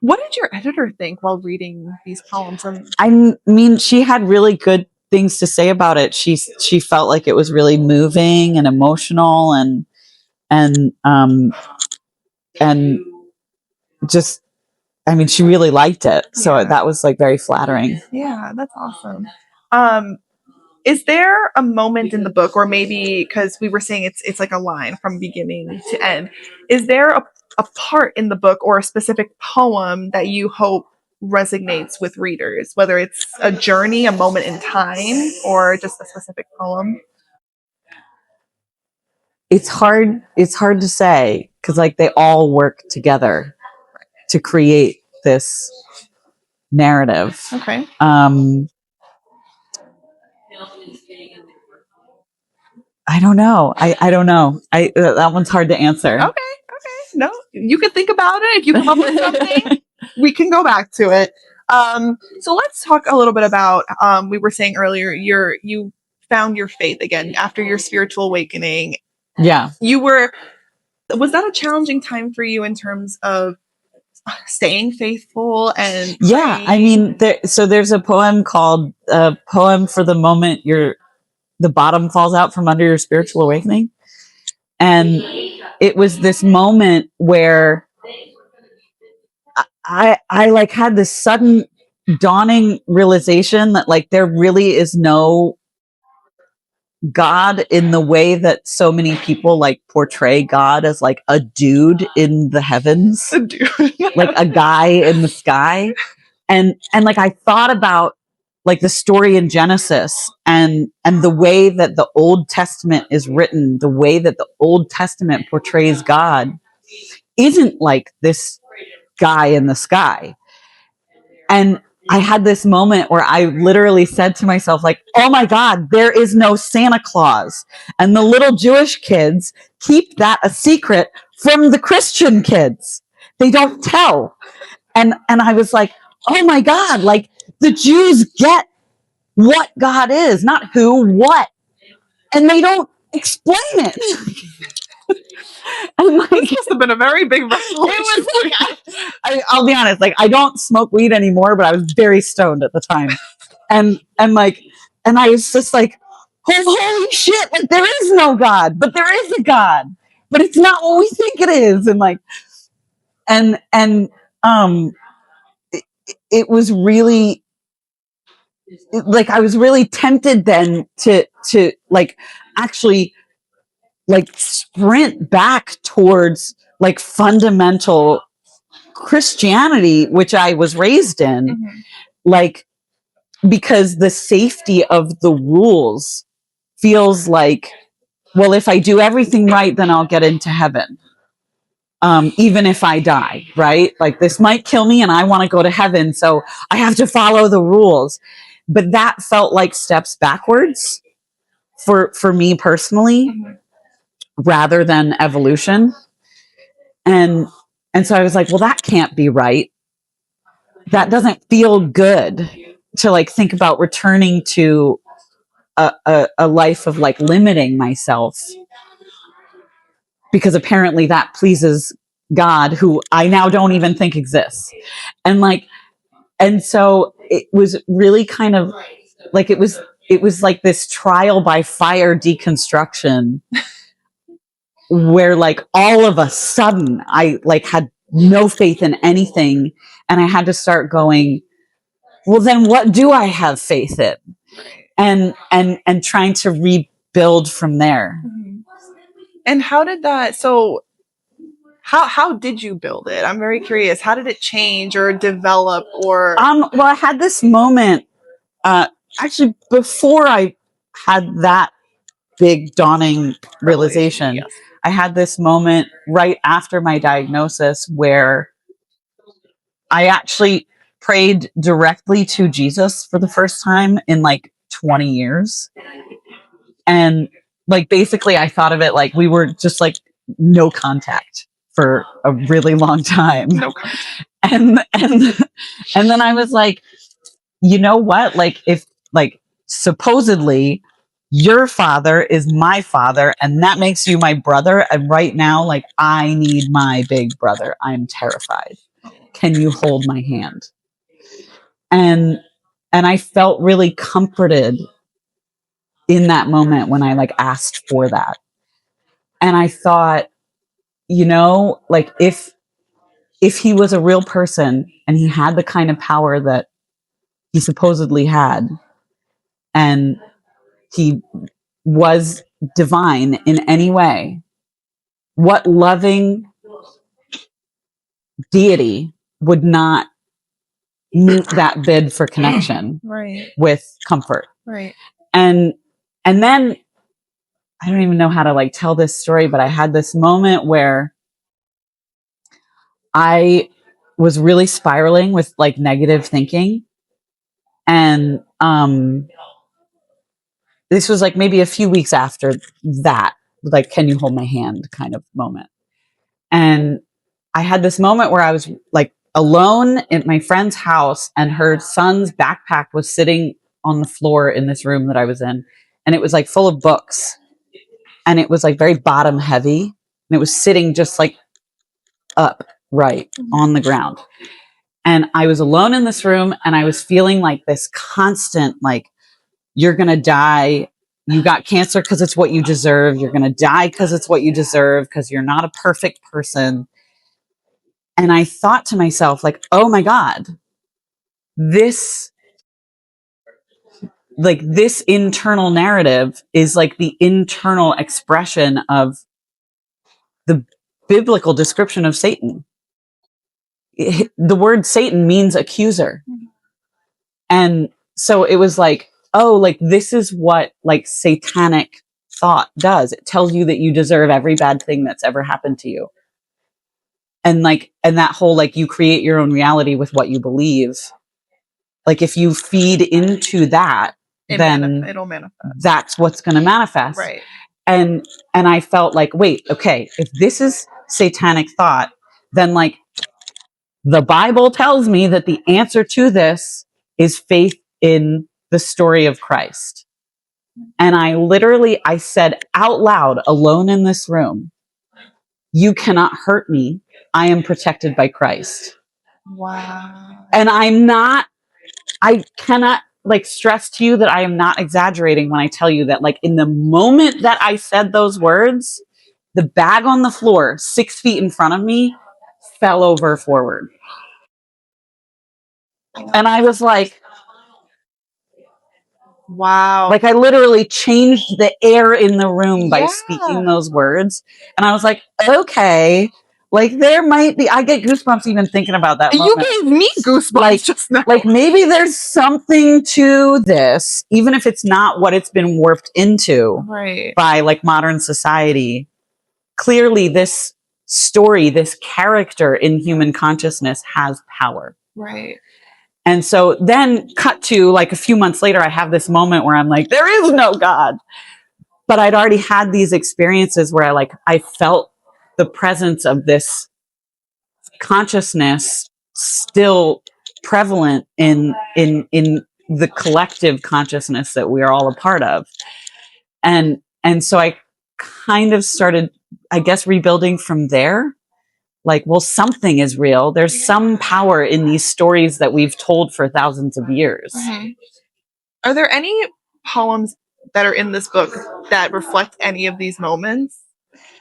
What did your editor think while reading these poems? I mean, she had really good things to say about it. She felt like it was really moving and emotional and just, I mean, she really liked it. So that was like very flattering. Yeah, that's awesome. Is there a moment in the book, or maybe because we were saying it's like a line from beginning to end, is there a part in the book or a specific poem that you hope resonates with readers, whether it's a journey, a moment in time, or just a specific poem? It's hard to say, because like they all work together to create this narrative. Okay. I don't know. I don't know. That one's hard to answer. Okay. No, you can think about it. If you come up with something, we can go back to it. So let's talk a little bit about, we were saying earlier, you found your faith again after your spiritual awakening. Yeah. Was that a challenging time for you in terms of staying faithful and praying? Yeah, I mean, there's a poem called Poem for the Moment the Bottom Falls Out from Under Your Spiritual Awakening. And it was this moment where I like had this sudden dawning realization that like there really is no God in the way that so many people like portray God as like a dude in the heavens, A dude. like a guy in the sky. And like I thought about like the story in Genesis and the way that the Old Testament is written, the way that the Old Testament portrays God isn't like this guy in the sky. And I had this moment where I literally said to myself, like, oh my God, there is no Santa Claus. And the little Jewish kids keep that a secret from the Christian kids. They don't tell. And I was like, oh my God, like the Jews get what God is, not who, what. And they don't explain it. And like, This must have been a very big revelation. I'll be honest, like I don't smoke weed anymore, but I was very stoned at the time. And I was just like, holy shit, like there is no God, but there is a God. But it's not what we think it is. And like and it was really like, I was really tempted then to like actually like sprint back towards like fundamental Christianity, which I was raised in, like, because the safety of the rules feels like, well, if I do everything right, then I'll get into heaven. Even if I die, right? Like, this might kill me and I want to go to heaven, so I have to follow the rules. But that felt like steps backwards for me personally, rather than evolution. And so I was like, well, that can't be right. That doesn't feel good to like think about returning to a life of like limiting myself, because apparently that pleases God, who I now don't even think exists. And like, and so it was really kind of like, it was like this trial by fire deconstruction where like all of a sudden I like had no faith in anything, and I had to start going, well, then what do I have faith in? And trying to rebuild from there. And how did that, so how did you build it? I'm very curious. How did it change or develop or? Well, I had this moment, actually before I had that big dawning realization. Yes. I had this moment right after my diagnosis where I actually prayed directly to Jesus for the first time in like 20 years. And like, basically I thought of it like we were just like no contact for a really long time. No contact. And then I was like, you know what? Like, if like supposedly your father is my father and that makes you my brother, and right now like I need my big brother. I'm terrified. Can you hold my hand? And I felt really comforted in that moment when I like asked for that. And I thought, you know, like if he was a real person and he had the kind of power that he supposedly had, and he was divine in any way, what loving deity would not meet that bid for connection with comfort? Right. And then I don't even know how to like tell this story, but I had this moment where I was really spiraling with like negative thinking. And this was like maybe a few weeks after that, like, can you hold my hand kind of moment. And I had this moment where I was like alone at my friend's house, and her son's backpack was sitting on the floor in this room that I was in. And it was like full of books, and it was like very bottom heavy, and it was sitting just like upright on the ground. And I was alone in this room, and I was feeling like this constant, like, you're going to die. You got cancer because it's what you deserve. You're going to die because it's what you deserve, because you're not a perfect person. And I thought to myself, like, oh my God, this internal narrative is like the internal expression of the biblical description of Satan. The word Satan means accuser. And so it was like, oh, like, this is what like satanic thought does. It tells you that you deserve every bad thing that's ever happened to you. And like, and that whole, like, you create your own reality with what you believe. Like, if you feed into that, then it'll manifest. That's what's going to manifest. Right. And I felt like, wait, okay, if this is satanic thought, then like the Bible tells me that the answer to this is faith in the story of Christ. And I said out loud, alone in this room, you cannot hurt me. I am protected by Christ. Wow. And I cannot like stress to you that I am not exaggerating when I tell you that, like, in the moment that I said those words, the bag on the floor 6 feet in front of me fell over forward. And I was like, wow. like I literally changed the air in the room by speaking those words. And I was like, okay, like there might be, I get goosebumps even thinking about that moment. You gave me goosebumps just now. Like maybe there's something to this, even if it's not what it's been warped into by like modern society. Clearly this story, this character in human consciousness has power. Right. And so then cut to like a few months later, I have this moment where I'm like, there is no God. But I'd already had these experiences where I felt the presence of this consciousness still prevalent in the collective consciousness that we are all a part of. And so I kind of started, I guess, rebuilding from there. Like, well, something is real. There's some power in these stories that we've told for thousands of years. Mm-hmm. Are there any poems that are in this book that reflect any of these moments?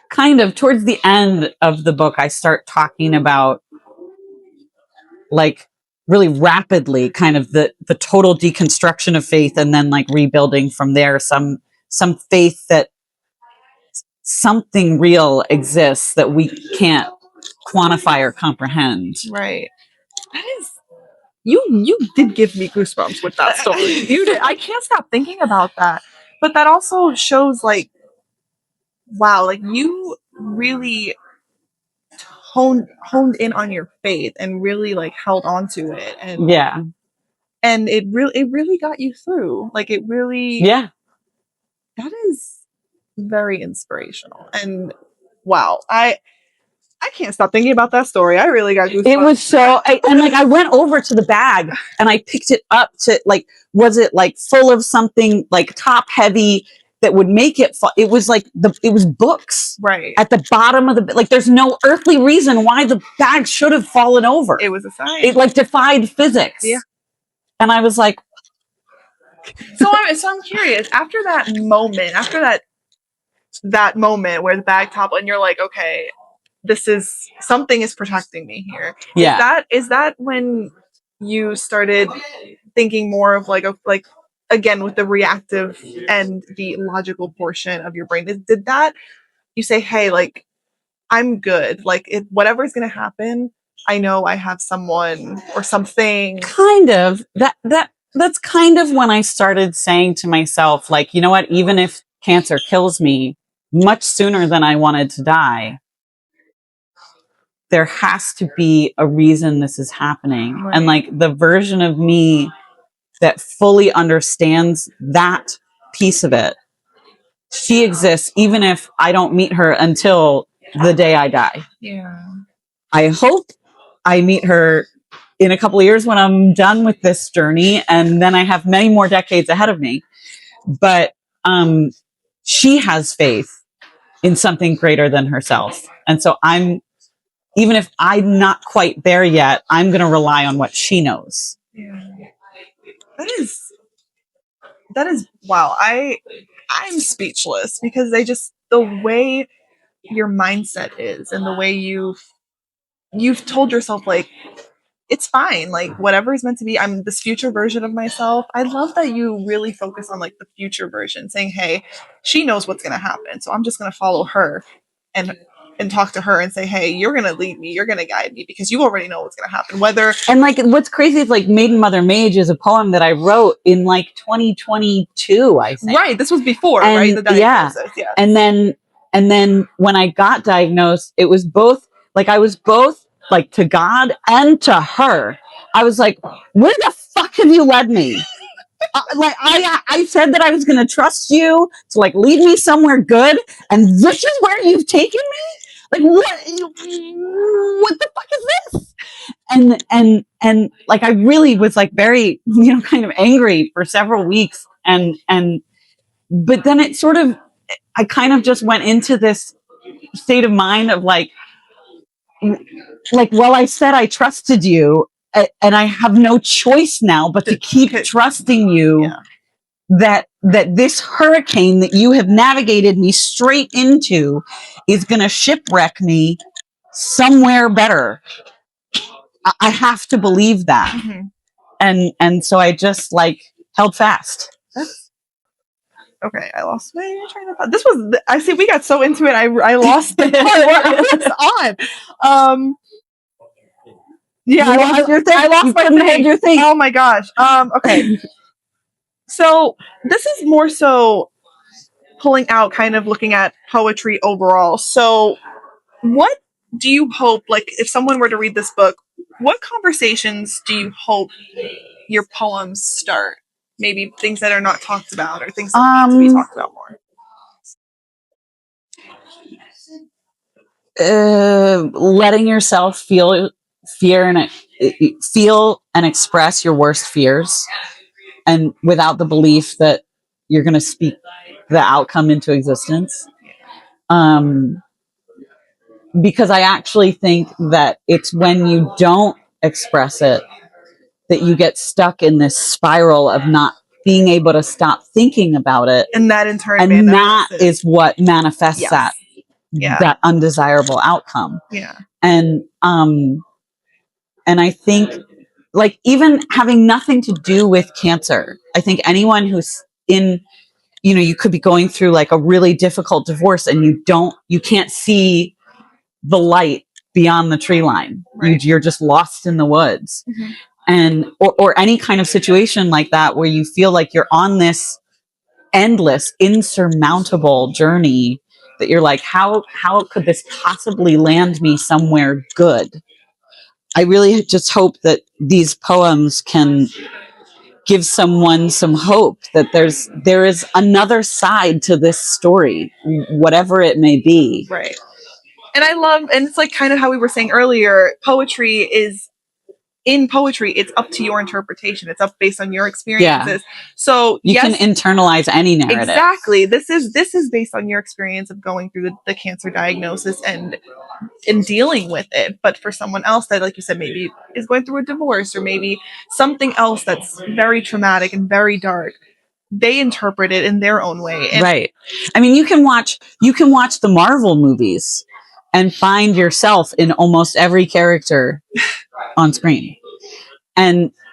Kind of towards the end of the book, I start talking about like really rapidly kind of the total deconstruction of faith and then like rebuilding from there some faith that something real exists that we can't quantify or comprehend. Right. That is, you did give me goosebumps with that story. You did. I can't stop thinking about that. But that also shows like, wow, like you really honed in on your faith and really like held on to it. And and it really got you through. Like it really, that is very inspirational. And wow, I can't stop thinking about that story. I really got goosebumps. It was so, I went over to the bag and I picked it up to like, was it like full of something like top heavy that would make it fall? It was like it was books at the bottom of the, like there's no earthly reason why the bag should have fallen over. It was a sign. It like defied physics. Yeah. And I was like, so I'm curious, after that moment, that moment where the bag toppled and you're like, okay, this is something is protecting me here. Is that when you started thinking more of like again with the reactive and the logical portion of your brain? Did that you say, hey, like I'm good, like whatever's gonna happen, I know I have someone or something? Kind of. That's kind of when I started saying to myself, like, you know what, even if cancer kills me much sooner than I wanted to die, there has to be a reason this is happening. Right. And like the version of me that fully understands that piece of it, she exists even if I don't meet her until the day I die. Yeah. I hope I meet her in a couple of years when I'm done with this journey, and then I have many more decades ahead of me. But she has faith in something greater than herself. And so even if I'm not quite there yet, I'm going to rely on what she knows. Yeah. That is wow. I'm speechless because the way your mindset is and the way you've told yourself like it's fine, like whatever is meant to be, I'm this future version of myself. I love that you really focus on like the future version, saying, hey, she knows what's going to happen, so I'm just going to follow her and talk to her and say, hey, you're going to lead me, you're going to guide me, because you already know what's going to happen. And like what's crazy is like Maiden Mother Mage is a poem that I wrote in like 2022, I think. Right, this was before, right? The diagnosis. Yeah. And then when I got diagnosed, it was both like I was both like to God and to her. I was like, where the fuck have you led me? Like I said that I was going to trust you to like lead me somewhere good, and this is where you've taken me. Like what the fuck is this? And like I really was like very kind of angry for several weeks, and but then it sort of I kind of just went into this state of mind of like well, I said I trusted you, and I have no choice now but to keep trusting you that this hurricane that you have navigated me straight into is going to shipwreck me somewhere better. I have to believe that. Mm-hmm. And so I just like held fast. Okay, I lost my train of thought. This was, I see, we got so into it, I lost the part where I was on. Yeah, I lost your thing. I lost You my couldn't thing. hold your thing. Oh my gosh. Okay. So this is more so pulling out, kind of looking at poetry overall. So what do you hope, like, if someone were to read this book, what conversations do you hope your poems start? Maybe things that are not talked about, or things that need to be talked about more. Letting yourself feel fear and feel and express your worst fears, and without the belief that you're going to speak the outcome into existence. Because I actually think that it's when you don't express it that you get stuck in this spiral of not being able to stop thinking about it, and that in turn, and that is what manifests yes. that undesirable outcome. Yeah. And I think, like, even having nothing to do with cancer, I think anyone who's in, you could be going through like a really difficult divorce and you can't see the light beyond the tree line. Right. You're just lost in the woods. Mm-hmm. And or any kind of situation like that where you feel like you're on this endless, insurmountable journey that you're like, how could this possibly land me somewhere good? I really just hope that these poems can give someone some hope that there is another side to this story, whatever it may be. Right. And I love, and it's like kind of how we were saying earlier, in poetry, it's up to your interpretation. It's up based on your experiences. Yeah. So you can internalize any narrative. Exactly. This is based on your experience of going through the cancer diagnosis and dealing with it. But for someone else that, like you said, maybe is going through a divorce, or maybe something else that's very traumatic and very dark, they interpret it in their own way. And right. I mean, you can watch the Marvel movies and find yourself in almost every character on screen,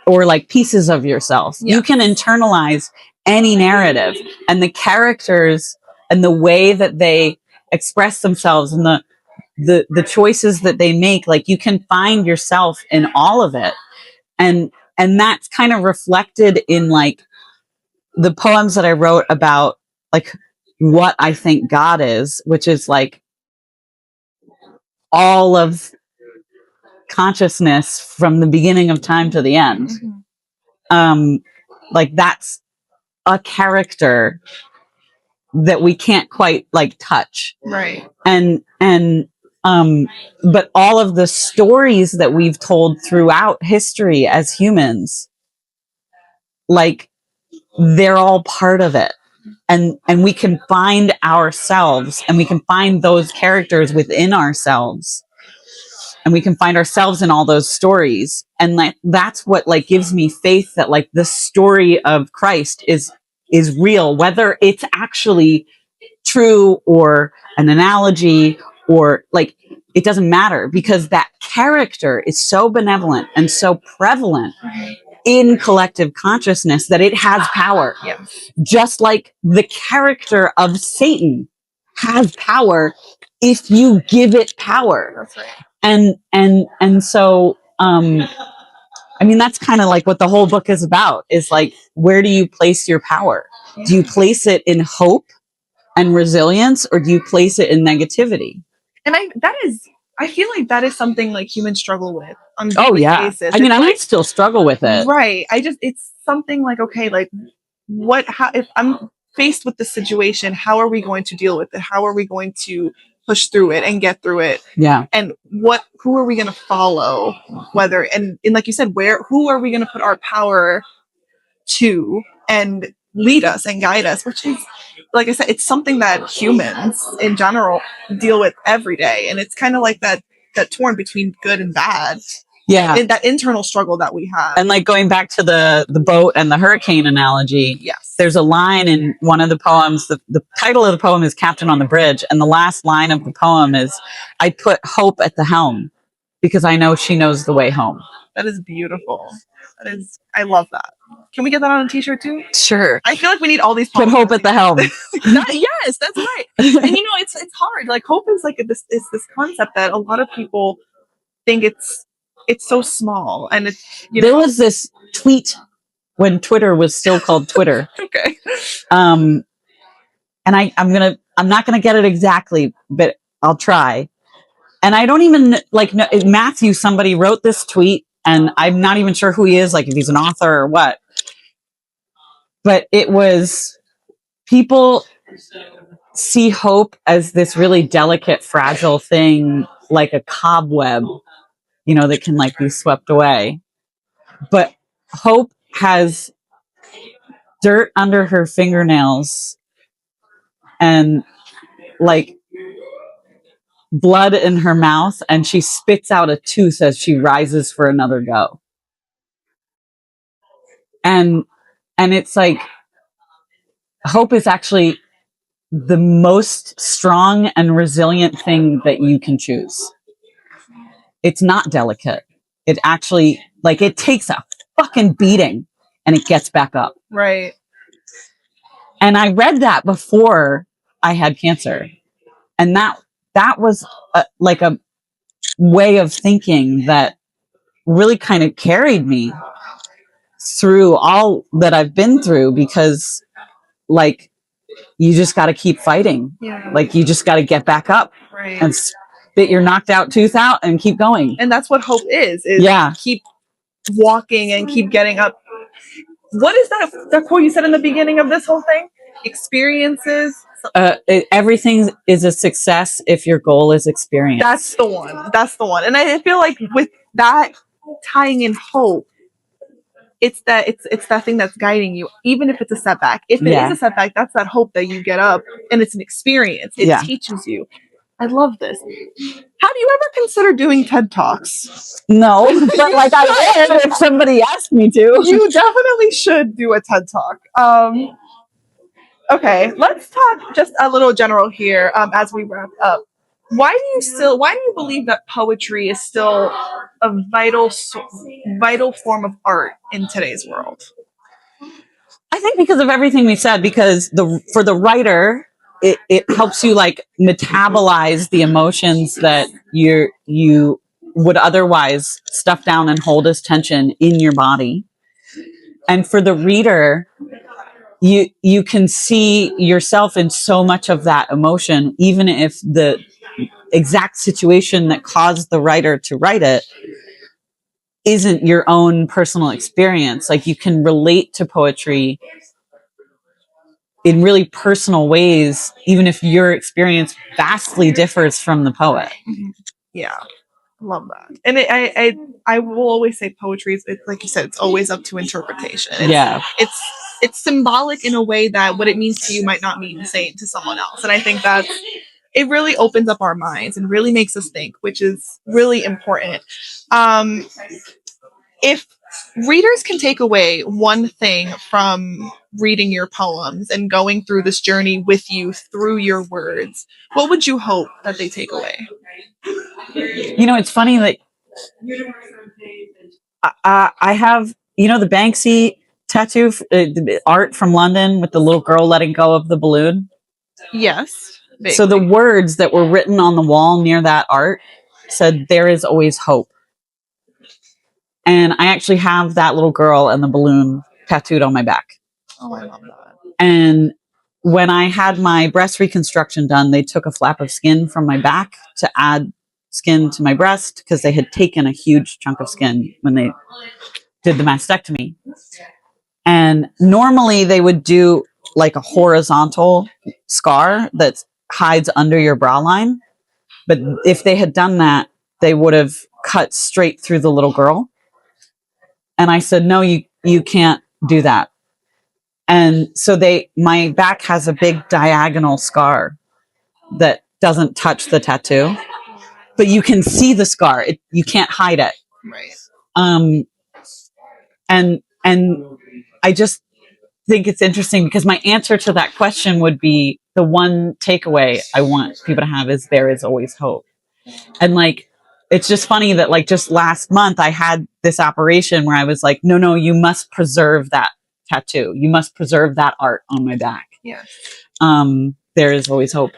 or like pieces of yourself. Yeah. You can internalize any narrative, and the characters and the way that they express themselves and the choices that they make, like you can find yourself in all of it. And that's kind of reflected in like the poems that I wrote about like what I think God is, which is like all of consciousness from the beginning of time to the end. Mm-hmm. Like that's a character that we can't quite like touch. Right. But all of the stories that we've told throughout history as humans, like they're all part of it. And we can find ourselves, and we can find those characters within ourselves, and we can find ourselves in all those stories. And like that's what like gives me faith that like the story of Christ is real, whether it's actually true or an analogy, or like it doesn't matter, because that character is so benevolent and so prevalent in collective consciousness that it has power. Yeah. Just like the character of Satan has power if you give it power. That's right. And so I mean, that's kind of like what the whole book is about, is like, where do you place your power? Yeah. Do you place it in hope and resilience, or do you place it in negativity? And I feel like that is something like humans struggle with on a daily basis. I mean, I might still struggle with it. Right. It's something like, okay, like if I'm faced with this situation, how are we going to deal with it? How are we going to push through it and get through it? Yeah. And who are we going to follow? And like you said, who are we going to put our power to and lead us and guide us, which is, like I said, it's something that humans in general deal with every day. And it's kind of like that torn between good and bad. Yeah. That internal struggle that we have. And like going back to the boat and the hurricane analogy, yes, there's a line in one of the poems, the title of the poem is Captain on the Bridge, and the last line of the poem is, I put hope at the helm because I know she knows the way home. That is beautiful. I love that. Can we get that on a t-shirt too? Sure. I feel like we need all these. Put hope at the helm. Yes, that's right. And it's hard. Like hope is like this concept that a lot of people think it's so small, and it's there was this tweet when Twitter was still called Twitter. Okay. And I'm not gonna get it exactly, but I'll try. And I don't even know, Matthew, somebody wrote this tweet, and I'm not even sure who he is, like if he's an author or what. But it was, people see hope as this really delicate, fragile thing, like a cobweb, that can like be swept away. But hope has dirt under her fingernails and like blood in her mouth, and she spits out a tooth as she rises for another go. And it's like, hope is actually the most strong and resilient thing that you can choose. It's not delicate. It actually, it takes a fucking beating and it gets back up. Right. And I read that before I had cancer. And that was a way of thinking that really kind of carried me through all that I've been through, because you just got to keep fighting. Yeah. You just got to get back up. Right. And spit your knocked out tooth out and keep going. And that's what hope is keep walking and keep getting up. What is that quote you said in the beginning of this whole thing? Experiences. Everything is a success if your goal is experience. That's the one. And I feel like with that tying in hope, it's that thing that's guiding you, even if it's a setback. If it is a setback, that's that hope that you get up, and it's an experience. It teaches you. I love this. Have you ever considered doing TED Talks? No, but I would if somebody asked me to. You definitely should do a TED Talk. Okay, let's talk just a little general here as we wrap up. Why do you believe that poetry is still a vital form of art in today's world? I think because of everything we said, because for the writer, it helps you metabolize the emotions that you would otherwise stuff down and hold as tension in your body. And for the reader, you can see yourself in so much of that emotion, even if the exact situation that caused the writer to write it isn't your own personal experience. You can relate to poetry in really personal ways, even if your experience vastly differs from the poet. Yeah, love that. And I will always say poetry is, like you said, it's always up to interpretation. It's symbolic in a way that what it means to you might not mean the same to someone else. And I think that it really opens up our minds and really makes us think, which is really important. If readers can take away one thing from reading your poems and going through this journey with you through your words, what would you hope that they take away? It's funny that I have, the Banksy tattoo, the art from London with the little girl letting go of the balloon. Yes. Vaguely. So the words that were written on the wall near that art said, "There is always hope." And I actually have that little girl and the balloon tattooed on my back. Oh, I love that. And when I had my breast reconstruction done, they took a flap of skin from my back to add skin to my breast, because they had taken a huge chunk of skin when they did the mastectomy. And normally they would do a horizontal scar that hides under your bra line. But if they had done that, they would have cut straight through the little girl. And I said, no, you can't do that. And so my back has a big diagonal scar that doesn't touch the tattoo, but you can see the scar. You can't hide it. Right. And I just think it's interesting, because my answer to that question would be, the one takeaway I want people to have is there is always hope. And it's just funny that like just last month I had this operation where I was like, no, you must preserve that tattoo. You must preserve that art on my back. Yes. There is always hope.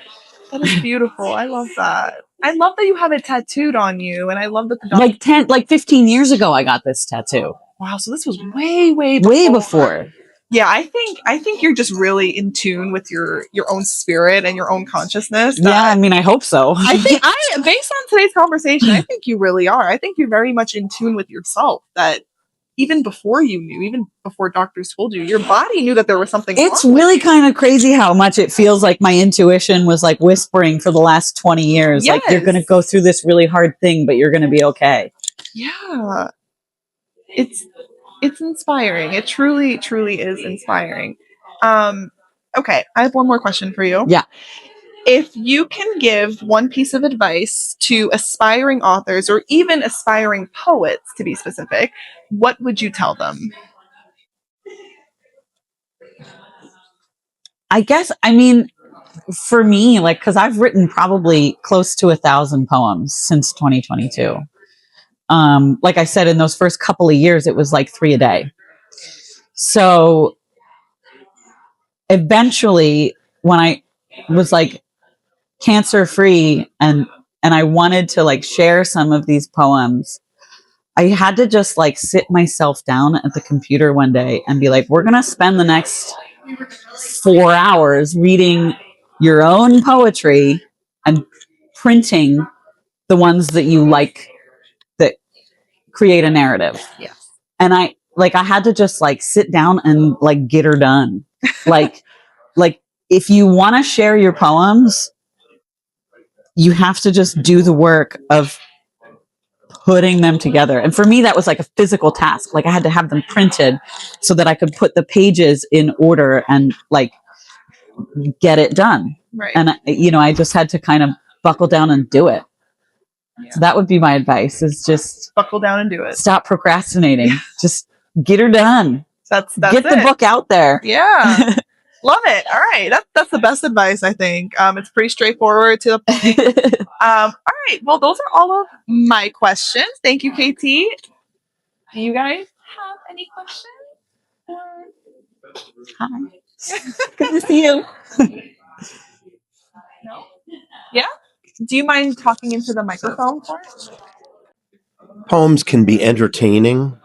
That is beautiful. I love that. I love that you have it tattooed on you, and I love that the like 15 years ago I got this tattoo. Wow, so this was way before. Yeah, I think you're just really in tune with your own spirit and your own consciousness. Yeah, I mean, I hope so. I think based on today's conversation, I think you really are. I think you're very much in tune with yourself. That even before you knew, even before doctors told you, your body knew that there was something It's wrong really kind of crazy how much it feels like my intuition was like whispering for the last 20 years. Yes. Like, you're going to go through this really hard thing, but you're going to be okay. Yeah. It's inspiring. It truly is inspiring. Okay, I have one more question for you. Yeah. If you can give one piece of advice to aspiring authors or even aspiring poets, to be specific, what would you tell them? I guess, I mean, for me, like, because I've written probably close to 1,000 poems since 2022. Like I said, in those first couple of years, it was like 3 a day. So eventually, when I was like cancer free and I wanted to like share some of these poems, I had to just like sit myself down at the computer one day and be like, we're going to spend the next 4 hours reading your own poetry and printing the ones that you like that create a narrative. Yes. And I had to just like sit down and like get her done. like if you want to share your poems, you have to just do the work of putting them together. And for me, that was like a physical task. Like I had to have them printed so that I could put the pages in order and like get it done. Right. And I just had to kind of buckle down and do it. Yeah. So that would be my advice: is just buckle down and do it. Stop procrastinating. Just get her done. That's get the book out there. Yeah. Love it. All right. That's the best advice, I think. It's pretty straightforward to the point. All right. Well, those are all of my questions. Thank you, KT. Do you guys have any questions? Hi. Good to see you. No? Yeah? Do you mind talking into the microphone for us? Poems can be entertaining.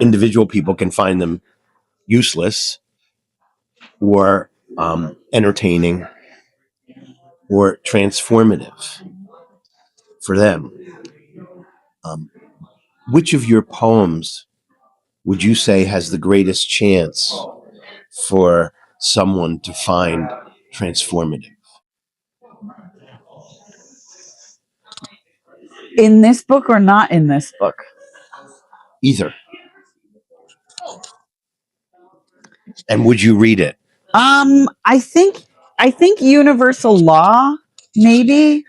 Individual people can find them useless or entertaining or transformative for them. Which of your poems would you say has the greatest chance for someone to find transformative? In this book or not in this book? Either. And would you read it? I think Universal Law maybe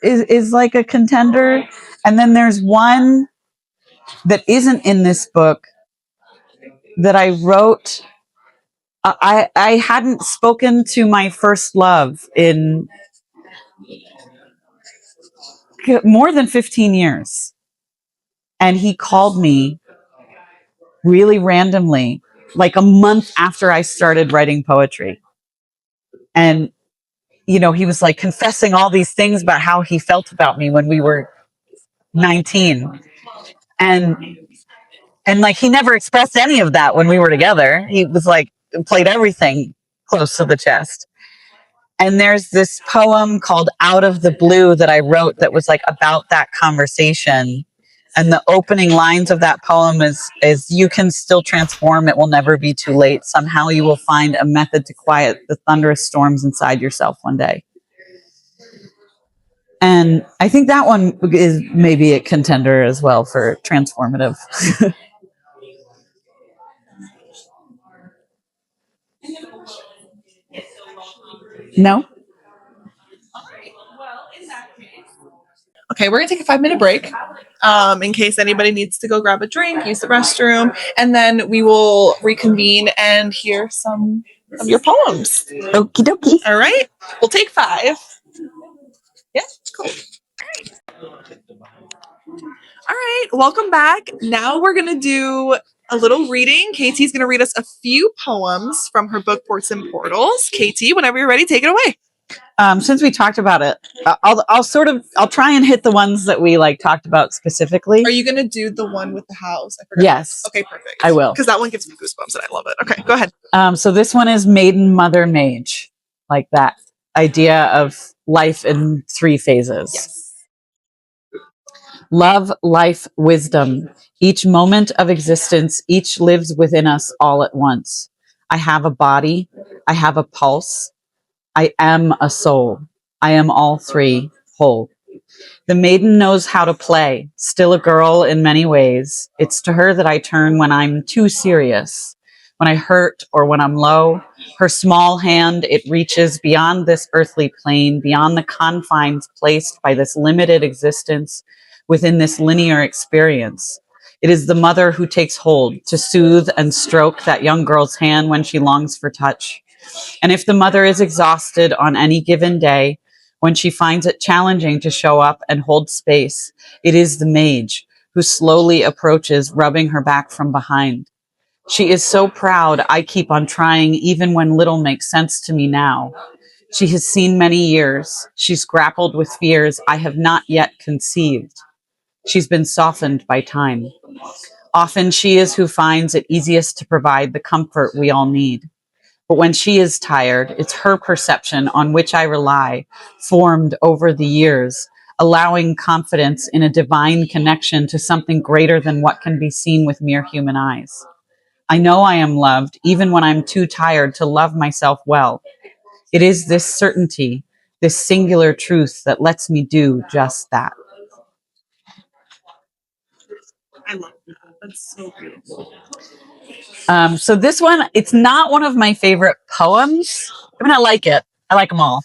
is like a contender. And then there's one that isn't in this book that I wrote. I hadn't spoken to my first love in more than 15 years. And he called me really randomly, like a month after I started writing poetry. And, he was like confessing all these things about how he felt about me when we were 19. And like, he never expressed any of that when we were together. He was like, played everything close to the chest. And there's this poem called Out of the Blue that I wrote that was like about that conversation. And the opening lines of that poem is you can still transform. It will never be too late. Somehow you will find a method to quiet the thunderous storms inside yourself one day. And I think that one is maybe a contender as well for transformative. No? Okay, we're going to take a 5-minute break in case anybody needs to go grab a drink, use the restroom, and then we will reconvene and hear some of your poems. Okie dokie. All right, we'll take 5. Yeah. Cool. All right, welcome back. Now we're going to do a little reading. Katie's going to read us a few poems from her book, Ports and Portals. Katie, whenever you're ready, take it away. Since we talked about it, I'll try and hit the ones that we like talked about specifically. Are you going to do the one with the house? I forgot. Yes. Okay, perfect. I will. Because that one gives me goosebumps and I love it. Okay, go ahead. So this one is Maiden, Mother, Mage, like that idea of life in 3 phases. Yes. Love, life, wisdom. Each moment of existence, each lives within us all at once. I have a body. I have a pulse. I am a soul. I am all 3 whole. The maiden knows how to play, still a girl in many ways. It's to her that I turn when I'm too serious. When I hurt or when I'm low, her small hand, it reaches beyond this earthly plane, beyond the confines placed by this limited existence within this linear experience. It is the mother who takes hold to soothe and stroke that young girl's hand when she longs for touch. And if the mother is exhausted on any given day, when she finds it challenging to show up and hold space, it is the mage who slowly approaches, rubbing her back from behind. She is so proud I keep on trying even when little makes sense to me now. She has seen many years. She's grappled with fears I have not yet conceived. She's been softened by time. Often she is who finds it easiest to provide the comfort we all need. But when she is tired, it's her perception on which I rely, formed over the years, allowing confidence in a divine connection to something greater than what can be seen with mere human eyes. I know I am loved, even when I'm too tired to love myself well. It is this certainty, this singular truth that lets me do just that. I love that. That's so beautiful. So this one, it's not one of my favorite poems. I mean, I like it. I like them all.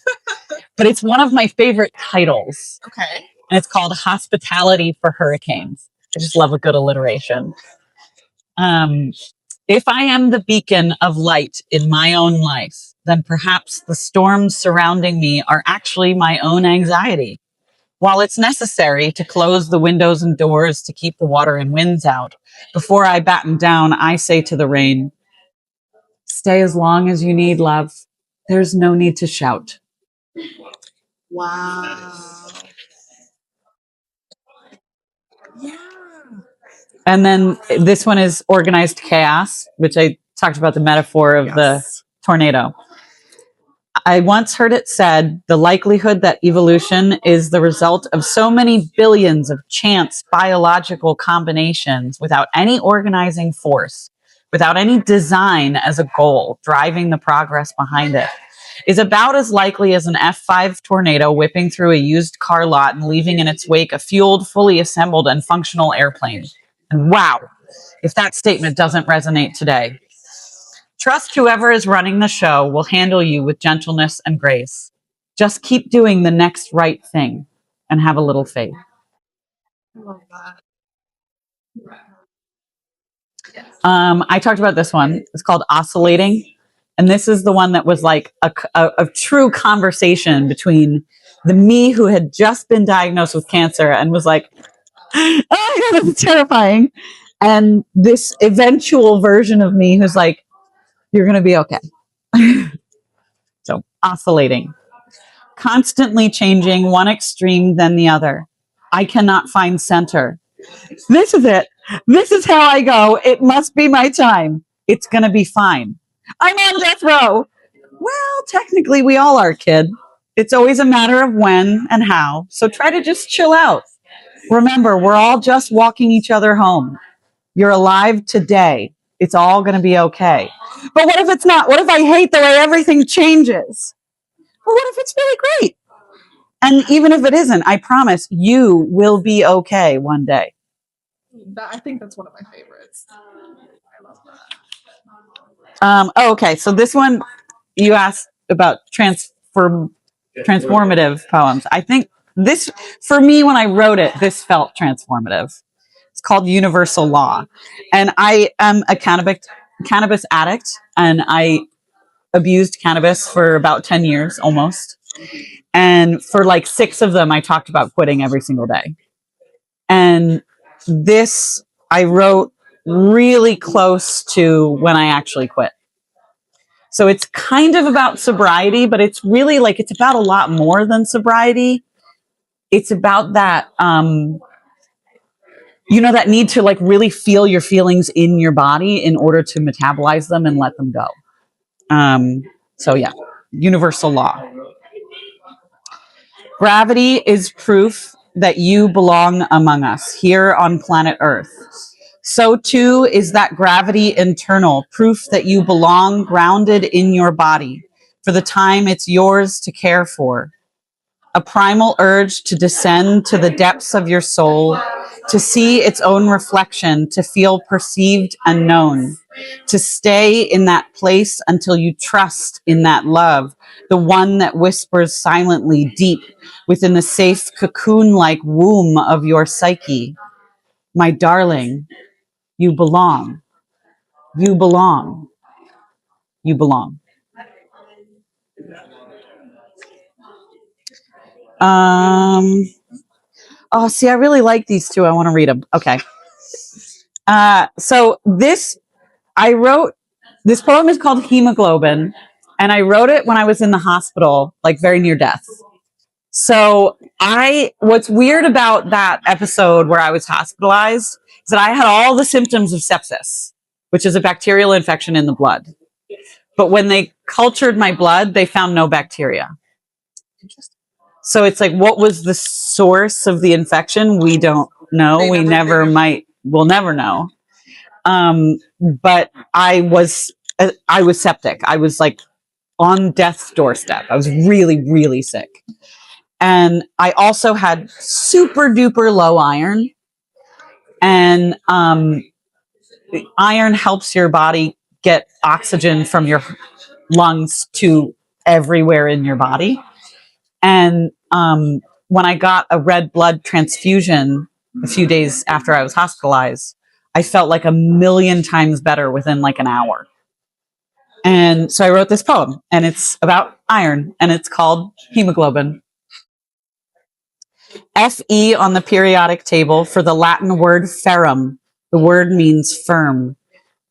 But it's one of my favorite titles. Okay. And it's called Hospitality for Hurricanes. I just love a good alliteration. If I am the beacon of light in my own life, then perhaps the storms surrounding me are actually my own anxiety. While it's necessary to close the windows and doors to keep the water and winds out, before I batten down, I say to the rain, stay as long as you need, love. There's no need to shout. Wow. Yeah. And then this one is organized chaos, which I talked about the metaphor of the tornado. I once heard it said, the likelihood that evolution is the result of so many billions of chance biological combinations without any organizing force, without any design as a goal driving the progress behind it, is about as likely as an F5 tornado whipping through a used car lot and leaving in its wake a fueled, fully assembled, and functional airplane. And wow, if that statement doesn't resonate today. Trust whoever is running the show will handle you with gentleness and grace. Just keep doing the next right thing and have a little faith. I love that. I talked about this one. It's called Oscillating. And this is the one that was like a true conversation between the me who had just been diagnosed with cancer and was like, oh, yeah, that's terrifying. And this eventual version of me who's like, you're going to be okay. So oscillating, constantly changing one extreme then the other. I cannot find center. This is it. This is how I go. It must be my time. It's going to be fine. I'm on death row. Well, technically we all are, kid. It's always a matter of when and how. So try to just chill out. Remember, we're all just walking each other home. You're alive today. It's all going to be okay. But what if it's not? What if I hate the way everything changes? Well, what if it's really great? And even if it isn't, I promise you will be okay one day. I think that's one of my favorites. I love that. Okay. So this one, you asked about transformative poems. I think this, for me, when I wrote it, this felt transformative. It's called Universal Law. And I am a cannabis addict, and I abused cannabis for about 10 years almost. And for like 6 of them, I talked about quitting every single day. And this I wrote really close to when I actually quit. So it's kind of about sobriety, but it's really like, it's about a lot more than sobriety. It's about that, that need to like really feel your feelings in your body in order to metabolize them and let them go. So yeah, universal law. Gravity is proof that you belong among us here on planet Earth. So too is that gravity internal, proof that you belong grounded in your body for the time it's yours to care for. A primal urge to descend to the depths of your soul, to see its own reflection, to feel perceived and known, to stay in that place until you trust in that love, the one that whispers silently deep within the safe cocoon-like womb of your psyche. My darling, you belong. You belong. You belong. Oh, see, I really like these two. I want to read them. Okay. So this poem is called Hemoglobin, and I wrote it when I was in the hospital, like very near death. So what's weird about that episode where I was hospitalized is that I had all the symptoms of sepsis, which is a bacterial infection in the blood. But when they cultured my blood, they found no bacteria. So it's like, what was the source of the infection? We don't know. We'll never know. But I was septic. I was like on death's doorstep. I was really, really sick. And I also had super duper low iron. And iron helps your body get oxygen from your lungs to everywhere in your body. And when I got a red blood transfusion a few days after I was hospitalized, I felt like 1,000,000 times better within like an hour. And so I wrote this poem, and it's about iron, and it's called Hemoglobin. Fe on the periodic table for the Latin word ferrum. The word means firm.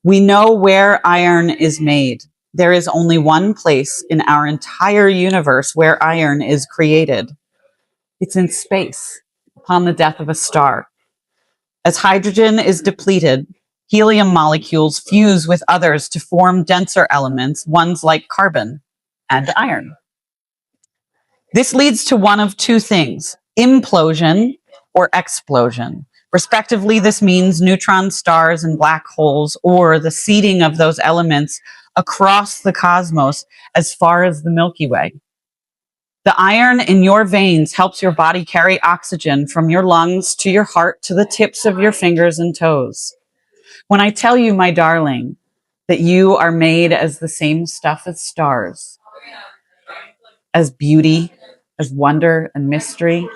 We know where iron is made. There is only one place in our entire universe where iron is created. It's in space, upon the death of a star. As hydrogen is depleted, helium molecules fuse with others to form denser elements, ones like carbon and iron. This leads to one of two things: implosion or explosion. Respectively, this means neutron stars and black holes, or the seeding of those elements across the cosmos as far as the Milky Way. The iron in your veins helps your body carry oxygen from your lungs to your heart to the tips of your fingers and toes. When I tell you, my darling, that you are made as the same stuff as stars, as beauty, as wonder and mystery,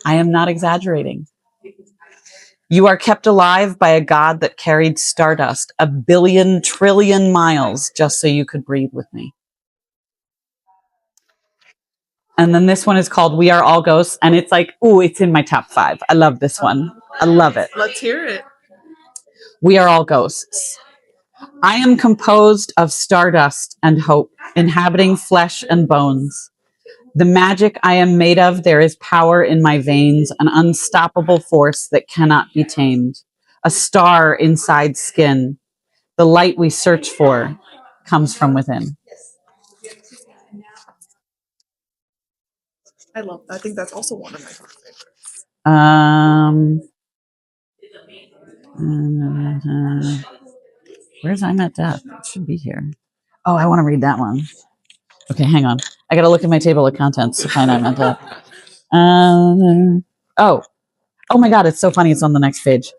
I am not exaggerating. You are kept alive by a God that carried stardust 1,000,000,000 trillion miles just so you could breathe with me. And then this one is called We Are All Ghosts, and it's like, ooh, it's in my top 5. I love this one. I love it. Let's hear it. We are all ghosts. I am composed of stardust and hope, inhabiting flesh and bones. The magic I am made of, there is power in my veins, an unstoppable force that cannot be tamed. A star inside skin. The light we search for comes from within. I love that. I think that's also one of my favorites. Where's I'm at Death? It should be here. Oh, I want to read that one. Okay, hang on. I got to look at my table of contents to find I'm at Death. Oh my God, it's so funny. It's on the next page.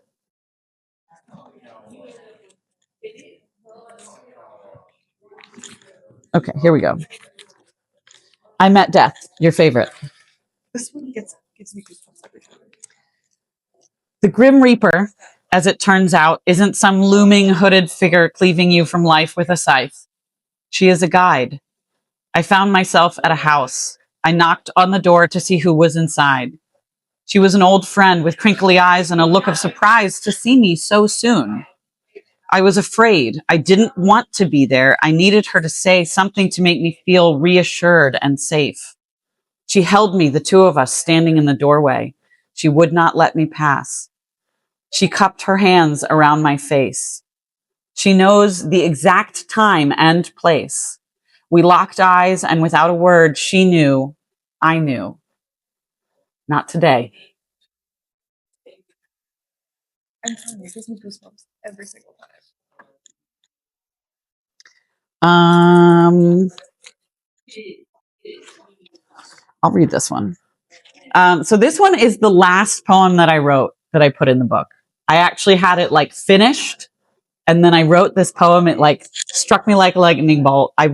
Okay, here we go. I Met Death, your favorite. This one gives me goosebumps every time. The Grim Reaper, as it turns out, isn't some looming hooded figure cleaving you from life with a scythe. She is a guide I found myself at a house. I knocked on the door to see who was inside. She was an old friend with crinkly eyes and a look of surprise to see me so soon. I was afraid. I didn't want to be there. I needed her to say something to make me feel reassured and safe. She held me, the two of us standing in the doorway. She would not let me pass. She cupped her hands around my face. She knows the exact time and place. We locked eyes, and without a word, she knew, I knew. Not today. I'm telling you, it gives me goosebumps every single time. I'll read this one. So this one is the last poem that I wrote that I put in the book. I actually had it like finished, and then I wrote this poem. It like struck me like a lightning bolt. I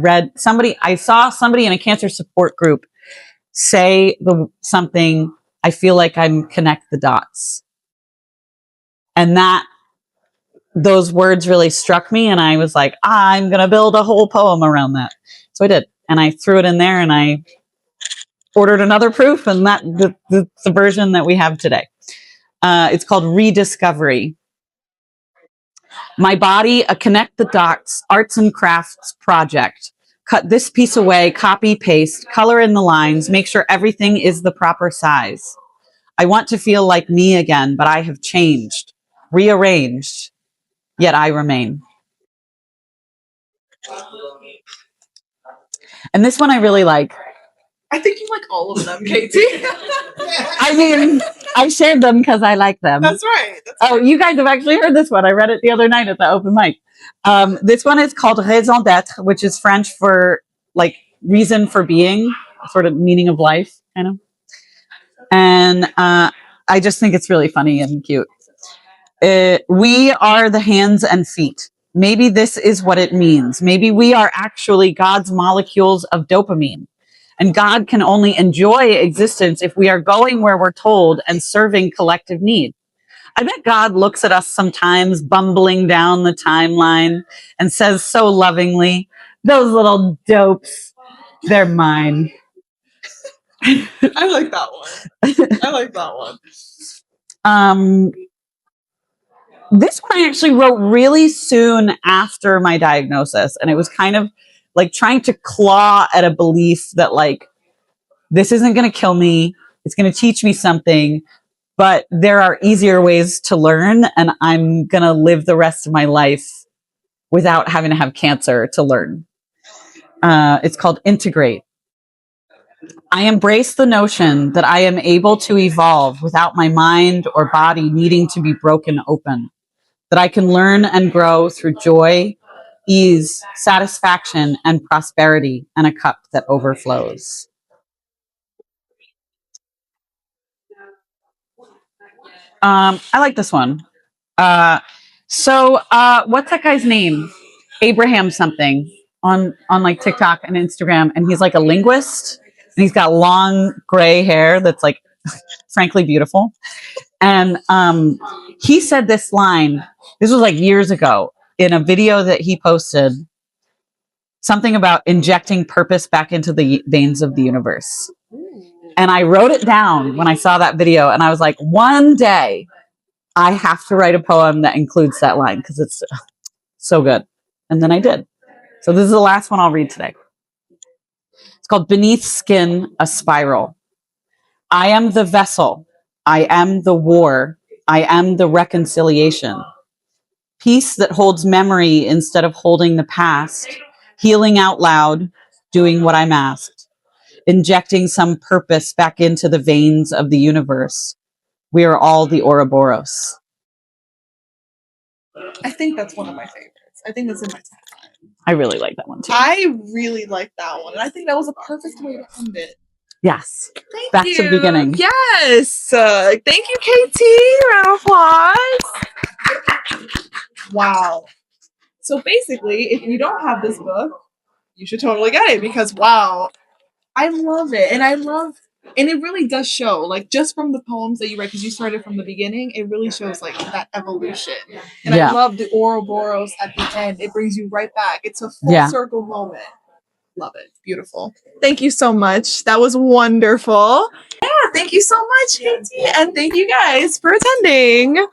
saw somebody in a cancer support group say something. I feel like I'm connect the dots, and those words really struck me, and I was like, I'm gonna build a whole poem around that. So I did, and I threw it in there, and I ordered another proof, and the version that we have today. It's called Rediscovery. My body, a connect the dots arts and crafts project. Cut this piece away, copy, paste, color in the lines, make sure everything is the proper size. I want to feel like me again, but I have changed, rearranged, yet I remain. And this one I really like. I think you like all of them, Katie. I mean, I shared them because I like them. That's right. You guys have actually heard this one. I read it the other night at the open mic. This one is called Raison d'être, which is French for like reason for being, sort of meaning of life, kind of. And I just think it's really funny and cute. We are the hands and feet. Maybe this is what it means. Maybe we are actually God's molecules of dopamine. And God can only enjoy existence if we are going where we're told and serving collective need. I bet God looks at us sometimes bumbling down the timeline and says so lovingly, those little dopes, they're mine. I like that one. I like that one. This one I actually wrote really soon after my diagnosis. And it was kind of like trying to claw at a belief that like, this isn't going to kill me. It's going to teach me something, but there are easier ways to learn. And I'm going to live the rest of my life without having to have cancer to learn. It's called Integrate. I embrace the notion that I am able to evolve without my mind or body needing to be broken open, that I can learn and grow through joy, ease, satisfaction, and prosperity, and a cup that overflows. I like this one. So what's that guy's name? Abraham something on like TikTok and Instagram, and he's like a linguist, and he's got long gray hair that's like frankly beautiful. And he said this line. This was like years ago in a video that he posted. Something about injecting purpose back into the veins of the universe. And I wrote it down when I saw that video, and I was like, one day I have to write a poem that includes that line because it's so good. And then I did. So this is the last one I'll read today. It's called Beneath Skin, a Spiral. I am the vessel. I am the war. I am the reconciliation. Peace that holds memory instead of holding the past. Healing out loud, doing what I'm asked. Injecting some purpose back into the veins of the universe. We are all the Ouroboros. I think that's one of my favorites. I think that's in my top 5. I really like that one too. I really like that one. And I think that was a perfect way to end it. Yes. Thank Back you. to the beginning. Yes. Thank you, Katie. Round of applause. Wow. So basically, if you don't have this book, you should totally get it because, wow, I love it. And it really does show, like, just from the poems that you read, because you started from the beginning, it really shows, like, that evolution. And Yeah. I love the Ouroboros at the end. It brings you right back. It's a full circle moment. Love it. Beautiful. Thank you so much. That was wonderful. Yeah, thank you so much, Katie. And thank you guys for attending.